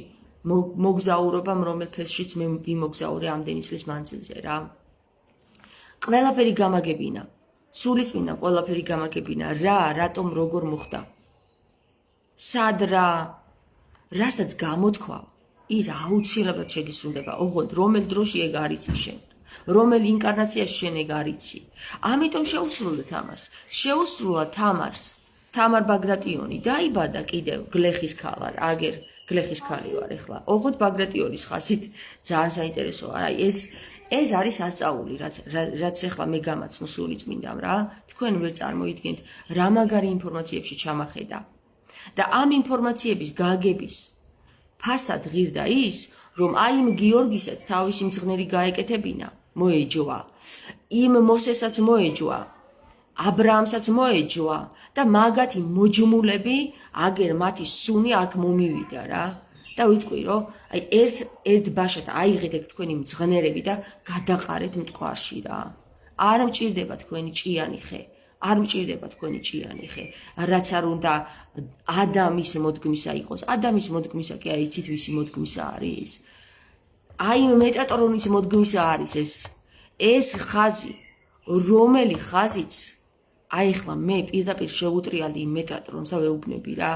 მოგზაურობამ, რომელ ფესშიც მე ვიმოგზაურე ამდენი წლის მანძილზე რა. ყველაფერი გამაგებინა, სულიწმინდა ყველაფერი გამაგებინა, რატომ როგორ მოხდა. სად რასაც გამოთქვა, ის აუცილებლად შეგისრულდება. ოღონდ რომელ დროში ეგ არ იცი შენ. რომელ ინკარნაციაში შენ ეგ არ იცი. ამიტომ შეუსრულე თამარს. შეუსრულა თამარს. თამარ ბაგრატიონი დაიბადა კიდევ გლეხის ქალად. აგერ გლეხის ქალი ვარ ეხლა. ოღონდ ბაგრატიონის ხაზით ძალიან საინტერესოა. აი ეს არის ასწაული, რაც ეხლა მე გამაცნო სულიწმინდამ რა. თქვენ ვერ წარმოიდგენთ რა მაგარი ინფორმაციებში ჩამახედა. და ამ ინფორმაციების გაგების ფასად ღირდა ის, რომ აი იმ გიორგისაც თავისი მძღნელი გაეკეთებინა, მოეჯვა. იმ მოსესაც მოეჯვა, აბრაამსაც მოეჯვა და მაგათი მოჯმულები, აგერ მათი სუნი აქ მომივიდა რა. და ვიტყვი რომ აი ერთ ბაშად აიღეთ ეგ თქვენი მძღნელები და გადაყარეთ მტკვარში რა. არ მჭირდება თქვენი ჭიანი ხე. არ მჭირდება თქვენი ჭიანი ხე. რაც არ უნდა ადამის მოდგმისა იყოს. ადამის მოდგმისა კი არ იცით ვისი მოდგმისა არის. აი მეტატრონის მოდგმისა არის ეს ხაზი, რომელი ხაზიც აი ხლა მე პირდაპირ შევუტრიალდი იმ მეტატრონს და ვეუბნები რა.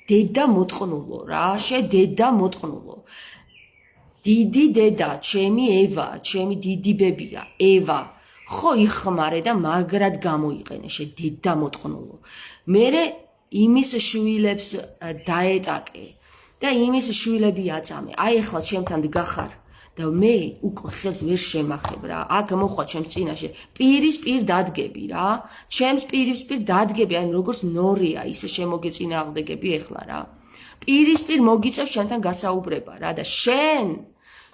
დედა მოტყნულო რა, დედა მოტყნულო. დიდი დედა, ჩემი ევა, ჩემი დიდი ბებია, ევა. ხო იხმარე და მაგრად გამოიყენე, დედა მოტყნულო. მერე იმის შვილებს დაეტაკე და იმის შვილები აწამე. აი ახლა ჩემთან გახარ და მე უკვე ხელს ვერ შემახებ რა. აქ მოხვა ჩემს წინაშე. პირისპირ დადგები რა. ჩემს პირისპირ დადგები, აი როგორც ნორია ისე შემოგეწინააღმდეგები ახლა რა. პირისპირ მოგიწევს ჩვენთან გასაუბრება რა და შენ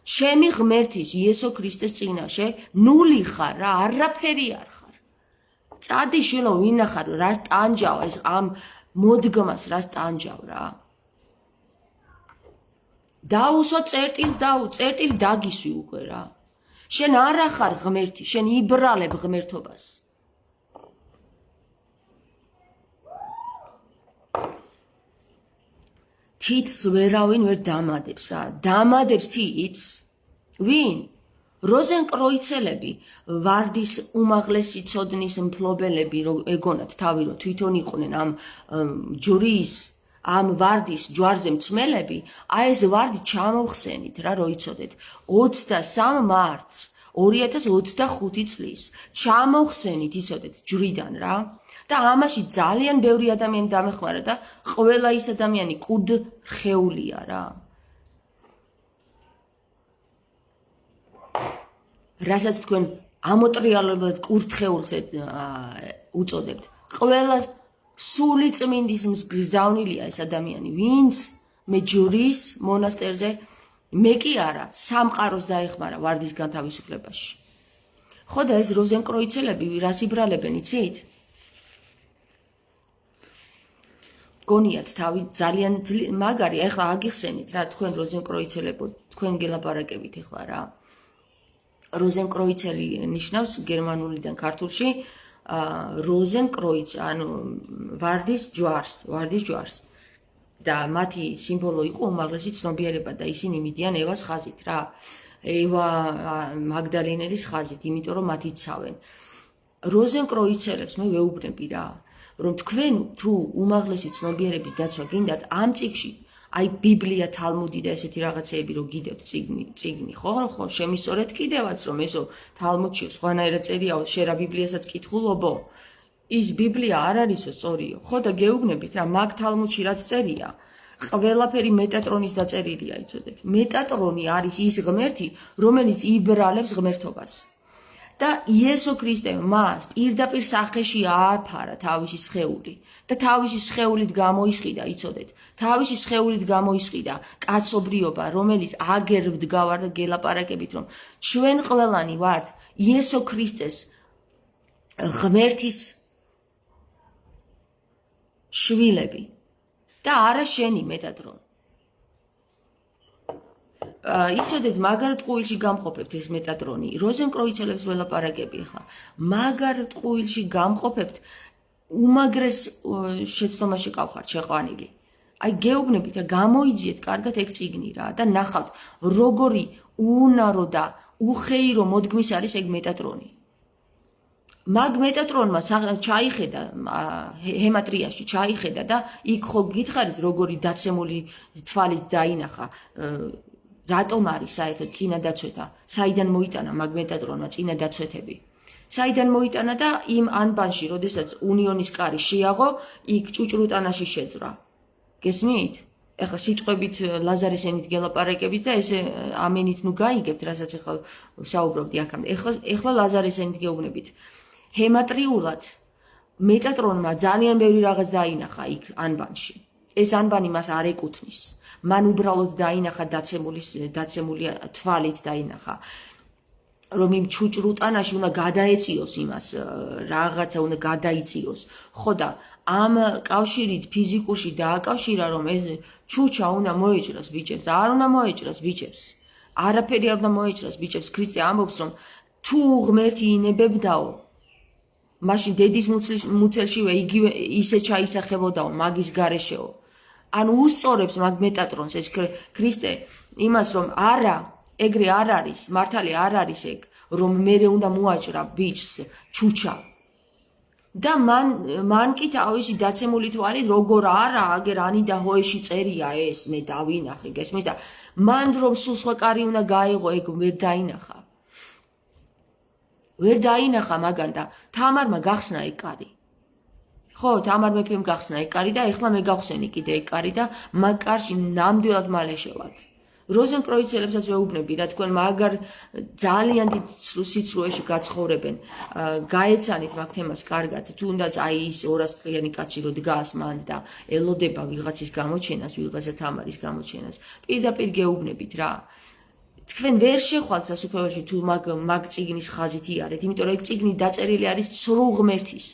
ჩემი ღმერთის იესო ქრისტეს წინაშე ნული ხარ რა, არაფერი არ ხარ. წადი შვილო ვინახარ რას ტანჯავ ეს ამ მოდგმას რას ტანჯავ რა. დაუსვა წერტილს წერტილი დაგისვი უკვე რა. შენ არ ახარ ღმერთი, შენ იბრალებ ღმერთობას. თითს ვერავინ ვერ დამადებს რა. დამადებს თითს? ვინ? როზენკროიცელები, ვარდის უმაღლესი ცოდნის მფლობელები ეგონათ თავი რომ თვითონ იყვნენ ამ ჯვრის ამ ვარდის ჯვარზე მცმელები, აი ეს ვარდი ჩამოვხსენით რა რო იცოდეთ 23 მარტს 2025 წლის ჩამოვხსენით იცოდეთ ჯვრიდან რა და ამაში ძალიან ბევრი ადამიანი დამეხმარა და ყველა ის ადამიანი კუდრხეულია რა. რასაც თქვენ ამოტრიალებად კურთხეულს უწოდებთ. ყველა სული წმინდის მგზავნილია ეს ადამიანი, ვინც მე ჯვრის მონასტერზე მე კი არა, სამყაროს დაეხმარა ვარდის განთავისუფლებაში. ხო და ეს როზენკროიცელები რას იბრალებენ, იცით? გონიათ თავი ძალიან მაგარი, ახლა აგიხსენით რა, თქვენ როზენკროიცელებო, თქვენ გელაპარაკებით ახლა რა. როზენკროიცელი ნიშნავს გერმანულიდან ქართულში როზენკროიც, ანუ ვარდის ჯვარს. და მათი სიმბოლო იყო უმაღლესი ცნობიერება და ისინი მიდიან ევას ხაზით რა. ევა მაგდალენელის ხაზით, იმიტომ რომ მათ იცავენ. როზენკროიცელებს მე ვეუბნები რა, რომ თქვენ თუ უმაღლესი ცნობიერების დაცვა გინდათ ამ წიგნში აი ბიბლია, თალმუდი და ესეთი რაღაცეები რო გიდევთ წიგნი, ხო? შემისწორეთ კიდევაც რომ ესო თალმუდში სხვანაირად წერიაო, შენ რა ბიბლიასაც კითხულობო? ის ბიბლია არ არისო სწორიო. ხო და გეუბნებით რა, მაგ თალმუდში რაც წერია, ყველაფერი მეტატრონის დაწერილია, იცოდეთ. მეტატრონი არის ის ღმერთი, რომელიც იბრალებს ღმერთობას. და იესო ქრისტემ მას პირდაპირ სახეში ააფარა თავისი სხეული და თავისი სხეულით გამოისყიდა, იცოდეთ. თავისი სხეულით გამოისყიდა კაცობრიობა, რომელიც აგერ ვდგავარ და გელაპარაკებით, რომ ჩვენ ყველანი ვართ იესო ქრისტეს ღმერთის შვილები და არა შენი მეტატრონ. იცოდეთ, მაგარ ტყუილში გამყოფებთ ეს მეტატრონი. როზენკროიცელებს ველაპარაკები ახლა. მაგარ ტყუილში გამყოფებთ უმაგრეს შეცდომაში ყავხართ შეყვანილი. აი გეუბნებით რა, გამოიძიეთ კარგად ეგ წიგნი რა და ნახავთ, როგორი უუნარო და უხეირო მოდგმის არის ეგ მეტატრონი. მაგ მეტატრონმა ჩაიხედა ჰემატრიაში ჩაიხედა და იქ ხო გითხარით როგორი დაცემული თვალით დაინახა რატომ არის საერთოდ წინა დაცვეთა, საიდან მოიტანა მაგ მეტატრონმა წინა დაცვეთები. საიდან მოიტანა და იმ ანბანში, როდესაც უნიონის კარი შეაღო, იქ ჭუჭრუტანაში შეძვრა. გესმით? ეხლა სიტყვებით ლაზარესენით გელაპარაკებით და ესე ამენით ნუ გაიგებთ, რასაც ეხლა საუბრობდი აქამდე. ეხლა ლაზარესენით გეუბნებით. ჰემატრიულად მეტატრონმა ძალიან ბევრი რაღაც დაინახა იქ ანბანში. ეს ანბანი მას არ ეკუთვნის. მან უბრალოდ დაინახა დაცემული თვალით დაინახა. რომ იმ ჩუჭრუტანაში უნდა გადაეწიოს იმას, რაღაცა უნდა გადაიწიოს. ხო და ამ კავშირით ფიზიკურში დააკავშირა, რომ ეს ჩუჩა უნდა მოეჭრას ბიჭებს და არ უნდა მოეჭრას ბიჭებს. არაფერი არ უნდა მოეჭრას ბიჭებს. ქრისტე ამბობს, რომ თუ ღმერთი ინებებდაო, მაშინ დედის მუცელშივე იგივე ისე ჩაისახებოდაო მაგის გარეშეო. ანუ უსწორებს მაგ მეტატრონს ეს ქრისტე იმას, რომ არა, ეგრე არ არის, მართალი არ არის ეგ, რომ მერე უნდა მოაჭრა ბიჭს ჩუჩა. და მან კი თავისი დაცემული თვალით როგორ არა, აგერ ანი და ჰოეში წერია ეს, მე დავინახე, გესმის და მან რომ სულ სხვა კარი უნდა გაეღო, ეგ ვერ დაინახა. ვერ დაინახა მაგან და თამარმა გახსნა ეგ კარი. ხო, თამარ მეფემ გახსნა ეგ კარი და ეხლა მე გავხსენი კიდე ეგ კარი და მაგ კარში ნამდვილად მალე შევალთ. როზენკროიცელებსაც ვეუბნები რა თქვენ მაგარ ძალიან დიდ სიცრუეში გაცხოვრებენ გაეცანით მაგ თემას კარგად თუნდაც აი ის 200 წლიანი კაცი რო დგას მან და ელოდება ვიღაცის გამოჩენას ვიღაცა თამარის გამოჩენას პირდაპირ გეუბნებით რა თქვენ ვერ შეხვალთ სასუფეველში თუ მაგ წიგნის ხაზით იარეთ იმიტომ რომ ეგ წიგნი დაწერილი არის ცრუ ღმერთის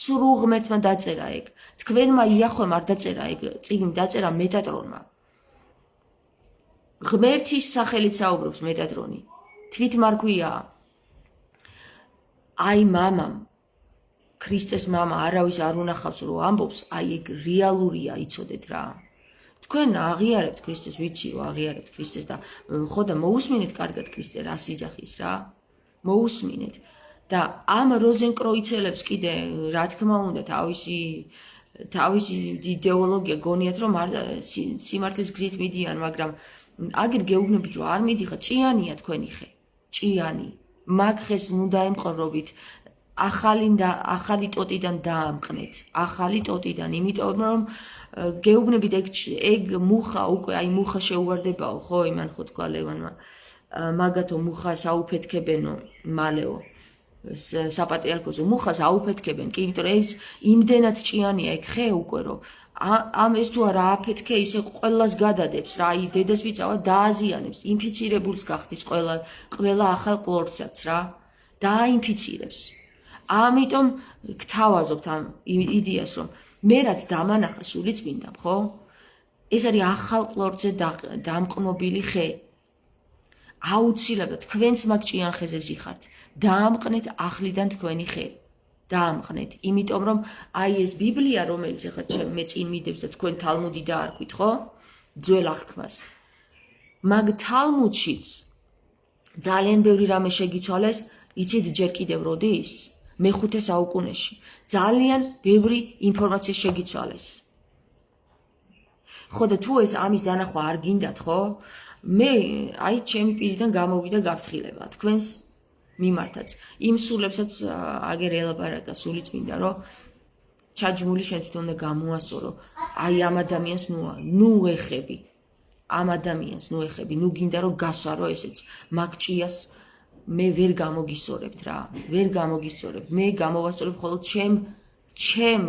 ცრუ ღმერთმა დაწერა ეგ თქვენმა იახვემ არ დაწერა ეგ წიგნი დაწერა მეტატრონმა ღმერთის სახელით საუბრობს მეტატრონი. თვით მარქვია. აი მამამ ქრისტეს მამა არავის არ უნახავს რომ ამბობს, აი ეგ რეალურია იცოდეთ რა. თქვენ აღიარებთ ქრისტეს, ვიცი რომ აღიარებთ ქრისტეს და ხო და მოусმინეთ კარგად ქრისტე რა სიძახის რა. მოусმინეთ და ამ როზენკროიცელებს კიდე რა თქმა უნდა თავისი იდეოლოგია გონიათ რომ სიმართლის გზით მიდიან, მაგრამ აგერ გეუბნებით რომ არ მიდიხარ ჭიანია თქვენი ხე ჭიანი მაგ ხეს ნუ დაემყრობით ახალი ტოტიდან დაამყნეთ ახალი ტოტიდან იმიტომ რომ გეუბნებით ეგ მუხა უკვე აი მუხა შეუვარდებაო ხო იმან ხო თქვა ლევანმა მაგათო მუხას აუფეთქებენო მალეო საპატრიარქოსო მუხას აუფეთქებენ კი იმიტომ რომ ეს იმდენად ჭიანია ეგ ხე უკვე რომ ამ ეს თუ არა აფეთქე ისე ყველას გადადებს რა აი დედას ვიწავა დააზიანებს ინფიცირებულს გახდის ყველა ახალ კლორცაც რა დააინფიცირებს ამიტომ გთავაზობთ ამ იდეას რომ მე რაც დამანახა სულიწმინდამ ხო ეს არის ახალ კლორცზე დამყნობილი ხე აუცილებლად თქვენც მაგ ჭიან ხეზე ზიხართ დაამყნეთ ახლიდან თქვენი ხე დაამყნეთ იმიტომ რომ აი ეს ბიბლია რომელიც ახლა მე წინ მიდევს და თქვენ თალმუდი დაარქვით ხო ძველ აღთქმას მაგ თალმუდშიც ძალიან ბევრი რამე შეგიცვალეს იცით ჯერ კიდევ როდის მე-5 საუკუნეში ძალიან ბევრი ინფორმაცია შეგიცვალეს ხო და თუ ეს ამის დანახვა არ გინდათ ხო მე აი ჩემი პირიდან გამოვიდა გაფრთხილება თქვენს მიმართაც იმ სულებსაც აგერ ელაპარაკა სულიწმინდა რომ ჩაჯმული შენ თვითონ უნდა გამოასწორო აი ამ ადამიანს ნუ ეხები ამ ადამიანს ნუ ეხები ნუ გინდა რომ გასვარო ესეც მაგჭიას მე ვერ გამოგისწორებთ რა ვერ გამოგისწორებთ მე გამოვასწორებ მხოლოდ ჩემ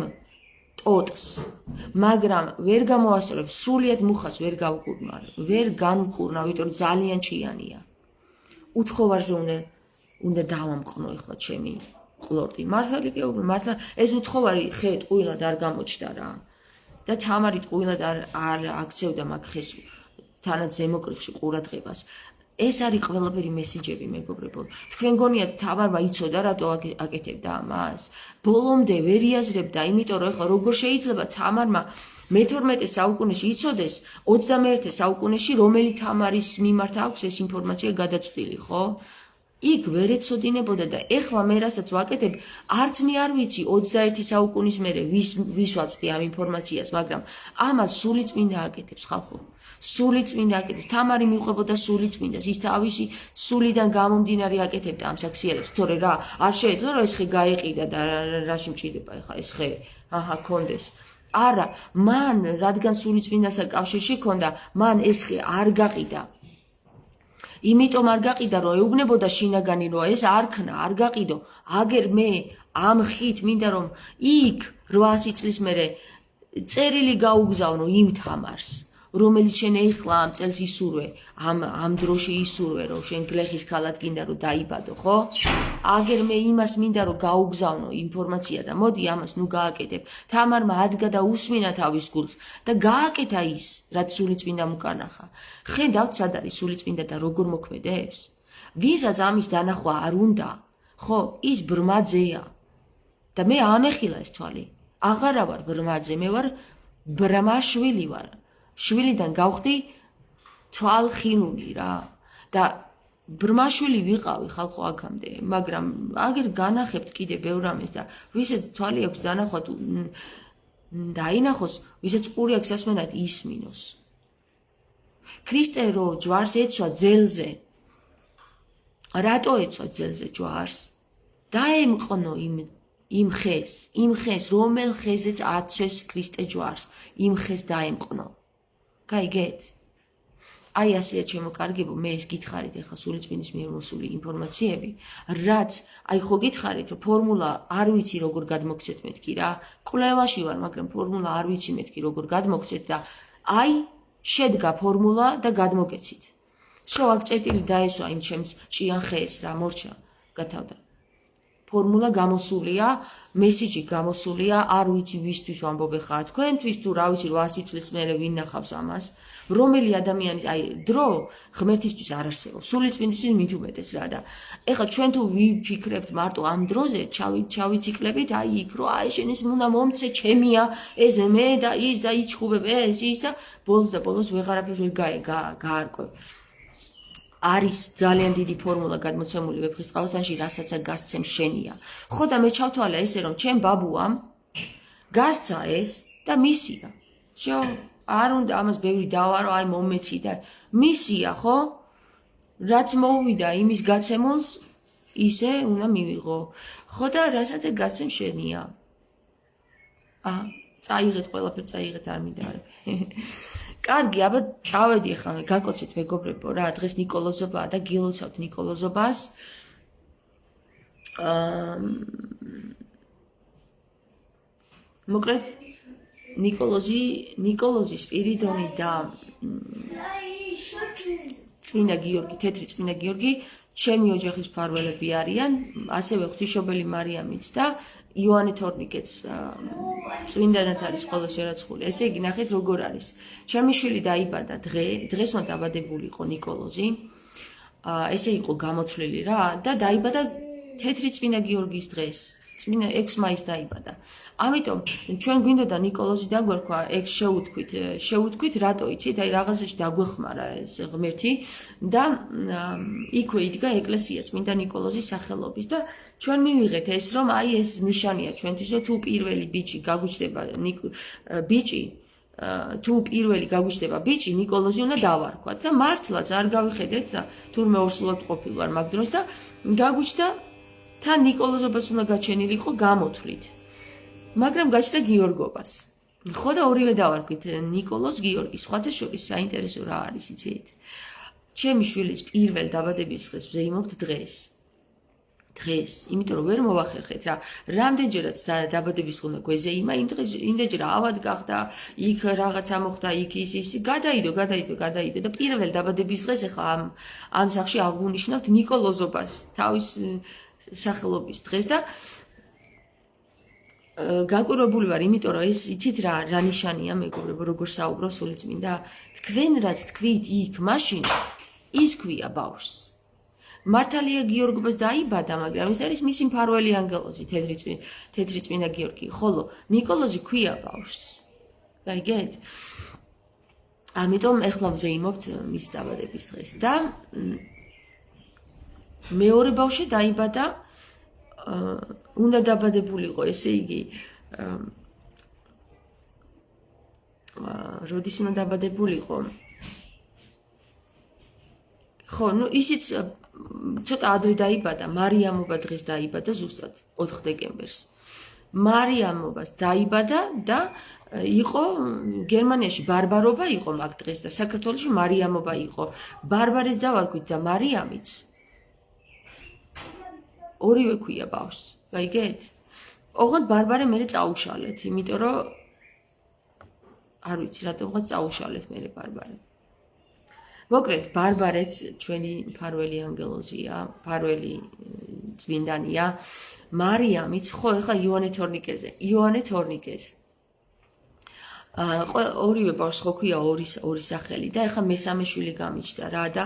ტოტს მაგრამ ვერ გამოვასწორებ სულიად მუხას ვერ გავკურნავ ვერ განვკურნავ იმიტომ რომ ძალიან ჭიანია უთხოვარზე უნდა დავამყნო ახლა ჩემი ყლორტი მართალი გეუბნები მართლა ეს უთხოვარი ხე ტყუილად არ გამოჩნდა რა და თამარი ტყუილად არ აქცევდა მაგ ხეს თანაც ზემოკრიხში ყურადღებას ეს არის ყველაფერი მესიჯები მეგობრებო თქვენ გონიათ თამარმა იცოდა რატო აკეთებდა ამას ბოლომდე ვერ იაზრებდა იმიტომ რომ ახლა როგორ შეიძლება თამარმა მე-12 საუკუნეში იცოდეს 21 საუკუნეში რომელი თამარის მიმართ აქვს ეს ინფორმაცია გადაწყვილი ხო იქ ვერ ეცოდინებოდა და ეხლა მე რასაც ვაკეთებ არც მე არ ვიცი 21 საუკუნის მერე ვის ვაწვდი ამ ინფორმაციას მაგრამ ამას სულიწმინდა აკეთებს ხალხო სულიწმინდა აკეთებს თამარი მიყვებოდა სულიწმინდას ის თავისი სულიდან გამომდინარე აკეთებდა ამ საქსიელებს თორე რა არ შეიძლება რომ ეს ხე გაიყიდა და რაში მჭირდება ეხლა ეს ხე აჰა კონდეს არა მან რადგან სულიწმინდასთან კავშირი ჰქონდა მან ეს ხე არ გაყიდა იმიტომ არ გაყიდა რომ ეუბნებოდა შინაგანი რომ ეს არ ქნა არ გაყიდო აგერ მე ამ ხით მინდა რომ იქ 800 წლის მერე წერილი გაუგზავნო იმ თამარს რომელიც შენ ეხლა ამ წელს ისურვე ამ დროში ისურვე რომ შენ გლეხის ქალად გინდა რომ დაიბადო ხო აგერ მე იმას მინდა რომ გაუგზავნო ინფორმაცია და მოდი ამას ნუ გააკეთებ თამარმა ადგა და უსმინა თავის გულს და გააკეთა ის რაც სულიწმინდამ უკანახა ხედავთ სად არის სულიწმინდა და როგორ მოქმედებს ვისაც ამის დანახვა არ უნდა ხო ის ბრმაძეა და მე ამეხილა ეს თვალი აღარა ვარ ბრმაძე მე ვარ ბრმაშვილი ვარ შვილიდან გავხდი თვალხილული რა და ბრმაშვილი ვიყავი ხალხო აქამდე მაგრამ აგერ განახებთ კიდე ბევრ რამეს და ვისაც თვალი აქვს დანახვა დაინახოს ვისაც ყური აქვს სასმენად ისმინოს ქრისტე რო ჯვარს ეცვა ძელზე რატო ეცვა ძელზე ჯვარს დაემყნო იმ იმ ხეს, რომელ ხეზეც აცვეს ქრისტე ჯვარს, იმ ხეს დაემყნო. გაიგეთ? აი ასეა ჩემო კარგებო, მე ეს გითხარით ახლა სულიწმინდის მიერ მოსული ინფორმაციები, რაც აი ხო გითხარით, რომ ფორმულა არ ვიცი როგორ გადმოგცეთ მეთქი რა, კვლევაში ვარ, მაგრამ ფორმულა არ ვიცი მეთქი როგორ გადმოგცეთ და აი შედგა ფორმულა და გადმოგეცით. შო აქ წერტილი დაესვა იმ ჩემს ჭიან ხეს რა მორჩა, გათავდა. ფორმულა გამოსულია, მესიჯი გამოსულია, არ ვიცი ვისთვის ვამბობ ხა თქვენთვის თუ რა ვიცი 800 წლის მერე ვინ ნახავს ამას, რომელი ადამიანის აი დრო ღმერთისთვის არ არსებობს, სულიწმინდისთვის მით უმეტეს რა და ეხლა ჩვენ თუ ვიფიქრებთ მარტო ამ დროზე, ჩავიციკლებით აი იქ რომ აი შენ ეს უნდა მომცე ჩემია, ეს მე და ის და იჩხუბებ ეს ის და ბოლოს ვეღარაფერს ვერ გაარკვევ. არის ძალიან დიდი ფორმულა გადმოცემული ვეფხისტყაოსანში, რასაც გასცემ შენია. ხო და მე ჩავთვალე ესე რომ ჩემ ბაბუამ გასცა ეს და მისია. შო არ უნდა ამას ბევრი დავარო, აი მომეცი და მისია, ხო? რაც მოვიდა იმის გაცემულს, ისე უნდა მივიღო. ხო და რასაც გასცემ შენია. წაიღეთ ყველაფერი, წაიღეთ არ მინდა არა. კარგი, აბა წავედი ახლა მე გაკოცეთ მეგობრებო რა, დღეს ნიკოლოზობაა და გილოცავთ ნიკოლოზობას. მოკლედ ნიკოლოზი სპირიდონი და წმინდა გიორგი, თეთრი წმინდა გიორგი ჩემი ოჯახის მფარველები არიან, ასევე ღვთისმშობელი მარიამიც და იოანე თორნიკეც წმინდანად არის ყველა შერაცხული. ესე იგი, ნახეთ როგორ არის. ჩემი შვილი დაიბადა დღეს უნდა დაბადებული იყო ნიკოლოზი. ესე იყო გამოთვლილი რა და დაიბადა თეთრი წმინდა გიორგის დღეს. 6 მაისს დაიბადა. ამიტომ ჩვენ გვინდოდა ნიკოლოზი დაგვერქვა, ეგ შევუთქვით, რატო იცით? აი რაღაცაში დაგვეხმარა ეს ღმერთი და იქვე იდგა ეკლესია წმინდა ნიკოლოზის სახელობის და ჩვენ მივიღეთ ეს რომ აი ეს ნიშანია ჩვენთვის, რომ თუ პირველი ბიჭი გაგვიჩნდება ბიჭი ნიკოლოზი უნდა დავარქვათ და მართლაც არ გავიხედეთ და თურმე ორსულად ყოფილი ვარ მაგ დროს და გაგვიჩნდა თან ნიკოლოზობას უნდა გაჩენილიყო გამოთვლით. მაგრამ გაჩნდა გიორგობას. ხო და ორივე დავარქვით ნიკოლოზ გიორგი. სხვათა შორის საინტერესო რა არის იცით? ჩემი შვილის პირველ დაბადების დღეს ვზეიმობთ დღეს, იმიტომ რომ ვერ მოვახერხეთ რა. რამდენჯერაც დაბადების დღე უნდა გვეზეიმა, იმდენჯერ ავად გახდა, იქ რაღაცა მოხდა, იქ ის გადაიდო და პირველ დაბადების დღეს ახლა ამ სახში აღვნიშნავთ ნიკოლოზობას თავის სახელობის დღეს და გაკვირვებული ვარ, იმიტომ რომ ეს იცით რა ნიშანია მეგობრებო, როგორ საუბრობს სულიწმინდა. თქვენ რაც თქვით იქ მაშინ ის ქვია ბავშვს. მართალია გიორგობას დაიბადა, მაგრამ ეს არის მისი მფარველი ანგელოზი, თეთრი წმინდა გიორგი, ხოლო ნიკოლოზი ქვია ბავშვს. გაიგეთ? ამიტომ ეხლა ვზეიმობთ მის დაბადების დღეს და მეორე ბავშვი დაიბადა უნდა დაბადებულიყო, ესე იგი როდის უნდა დაბადებულიყო? ხო, ისიც ცოტა ადრე დაიბადა, მარიამობა დღეს დაიბადა ზუსტად 4 დეკემბერს. მარიამობას დაიბადა და იყო გერმანიაში ბარბარობა იყო მაგ დღეს და საქართველოში მარიამობა იყო. ბარბარეს დავარქვით და მარიამიც ორივე ქვია ბავშვს. გაიგეთ? ოღონდ ბარბარე მერე წაუშალეთ, იმიტომ რომ არ ვიცი რატომღაც წაუშალეთ მერე ბარბარე. მოკლედ, ბარბარეც ჩვენი მფარველი ანგელოზია, მფარველი წმინდანია. მარიამიც, ხო, ეხლა იოანე თორნიკეს. ორივე ბავშვს ხო ქვია ორი სახელი და ეხლა მესამე შვილი გამიჩნდა რა და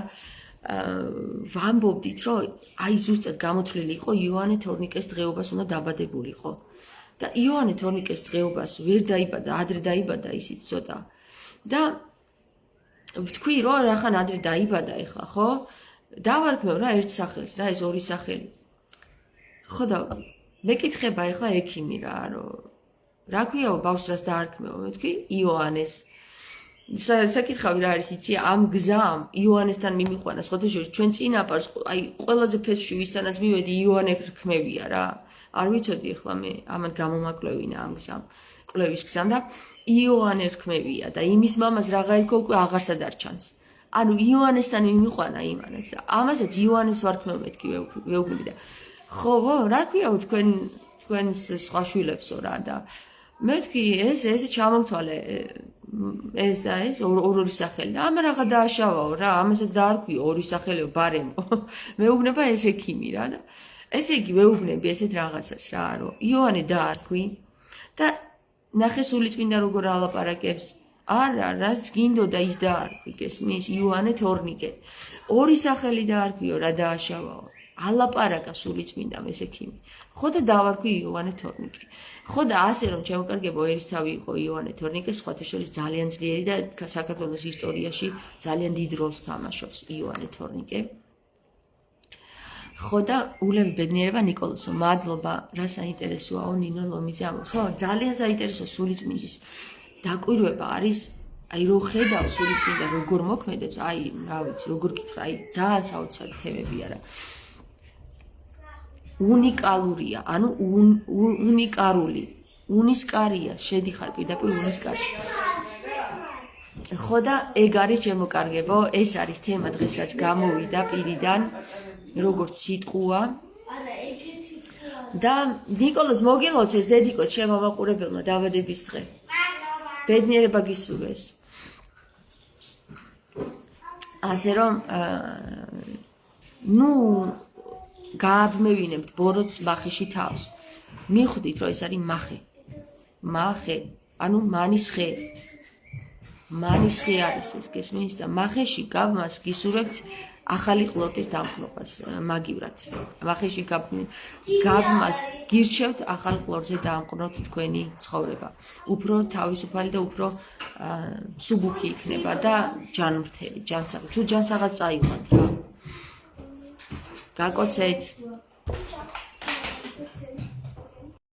ვამბობდით, რომ აი ზუსტად გამოთვლილი იყო იოანე თორნიკეს დღეობას უნდა დაბადებულიყო. და იოანე თორნიკეს დღეობას ვერ დაიბადა, ადრე დაიბადა ისიც ცოტა. და ვთქვი, რომ რახან ადრე დაიბადა ეხლა, ხო? დავარქმევ რა ერთ სახელს, რა ეს ორი სახელი. ხო და მეკითხება ეხლა ექიმი რა, რომ რა ქვიაო ბავშვს რას დაარქმევ, მე ვთქვი იოანეს. საკითხავი რა არის იცი ამ გზამ იოანესთან მიმიყვანა სხვადასხვა ჩვენ წინაპარს აი ყველაზე ფესში ვისთანაც მივედი იოანე რქმევია რა არ ვიცოდი ახლა მე ამან გამომაკლევინა ამ გზამ კვლევის გზამ და იოანე რქმევია და იმის მამას რაღა ერქვა უკვე აღარსა დარჩანს ანუ იოანესთან მიმიყვანა იმანაც და ამასაც იოანეს ვარქმევ მეთქი ვეუბნები და ხო რა ქვიაო თქვენს სხვა შვილებსო რა და მეთქი ეს ჩამოვთვალე ეს ორი სახელი და ამ რაღა დააშავაო რა ამასაც დაარქვი ორი სახელიო ბარემო მეუბნება ეს ექიმი რა და ესე იგი ვეუბნები ესეთ რაღაცას რა რომ იოანე დაარქვი და ნახე სულიწმინდა როგორ ალაპარაკებს არა რაც გინდოდა ის დაარქვი გესმის იოანე თორნიკე ორი სახელი დაარქვიო რა დააშავაო ალაპარაკა სულიწმინდამ ეს ექიმი ხო და დავარქვი იოანე თორნიკე ხო და ასე რომ ჩემოკარგებო ერისთავი იყო იოანე თორნიკე სხვათა შორის ძალიან ძლიერი და საქართველოს ისტორიაში ძალიან დიდ როლს თამაშობს იოანე თორნიკე ხო და ულევი ბედნიერება ნიკოლოზო მადლობა რა საინტერესოა ნინო ლომიძე ამბობს ხო ძალიან საინტერესო სულიწმინდის დაკვირვება არის აი რო ხედავ სულიწმინდა როგორ მოქმედებს აი რა ვიცი როგორ გითხრა აი ძალიან საოცარი თემებია რა უნიკალურია ანუ უნიკარული უნისკარია შედიხარ პირდაპირ უნისკარში ხო და ეგ არის ჩემოკარგებო ეს არის თემა დღეს რაც გამოვიდა პირიდან როგორც სიტყვა და ნიკოლოზ მოგილოცეს დედიკო ჩემო მაყურებელმა დაბადების დღე ბედნიერება გისურვეს ასე რომ ნუ გააბმევინებთ ბოროტს მახეში თავს მიხვდით რომ ეს არის მახე ანუ მანისხე არის ეს გესმის და მახეში გაბმას გისურვებთ ახალი ყლორტის დამყნობას მაგივრად მახეში გაბმას გირჩევთ ახალ ყლორტზე დაამყნოთ თქვენი ცხოვრება უფრო თავისუფალი და უფრო სუბუქი იქნება და ჯანმრთელი ჯანსაღი თუ ჯანსაღად წაიყვანთ რა გაკოცეთ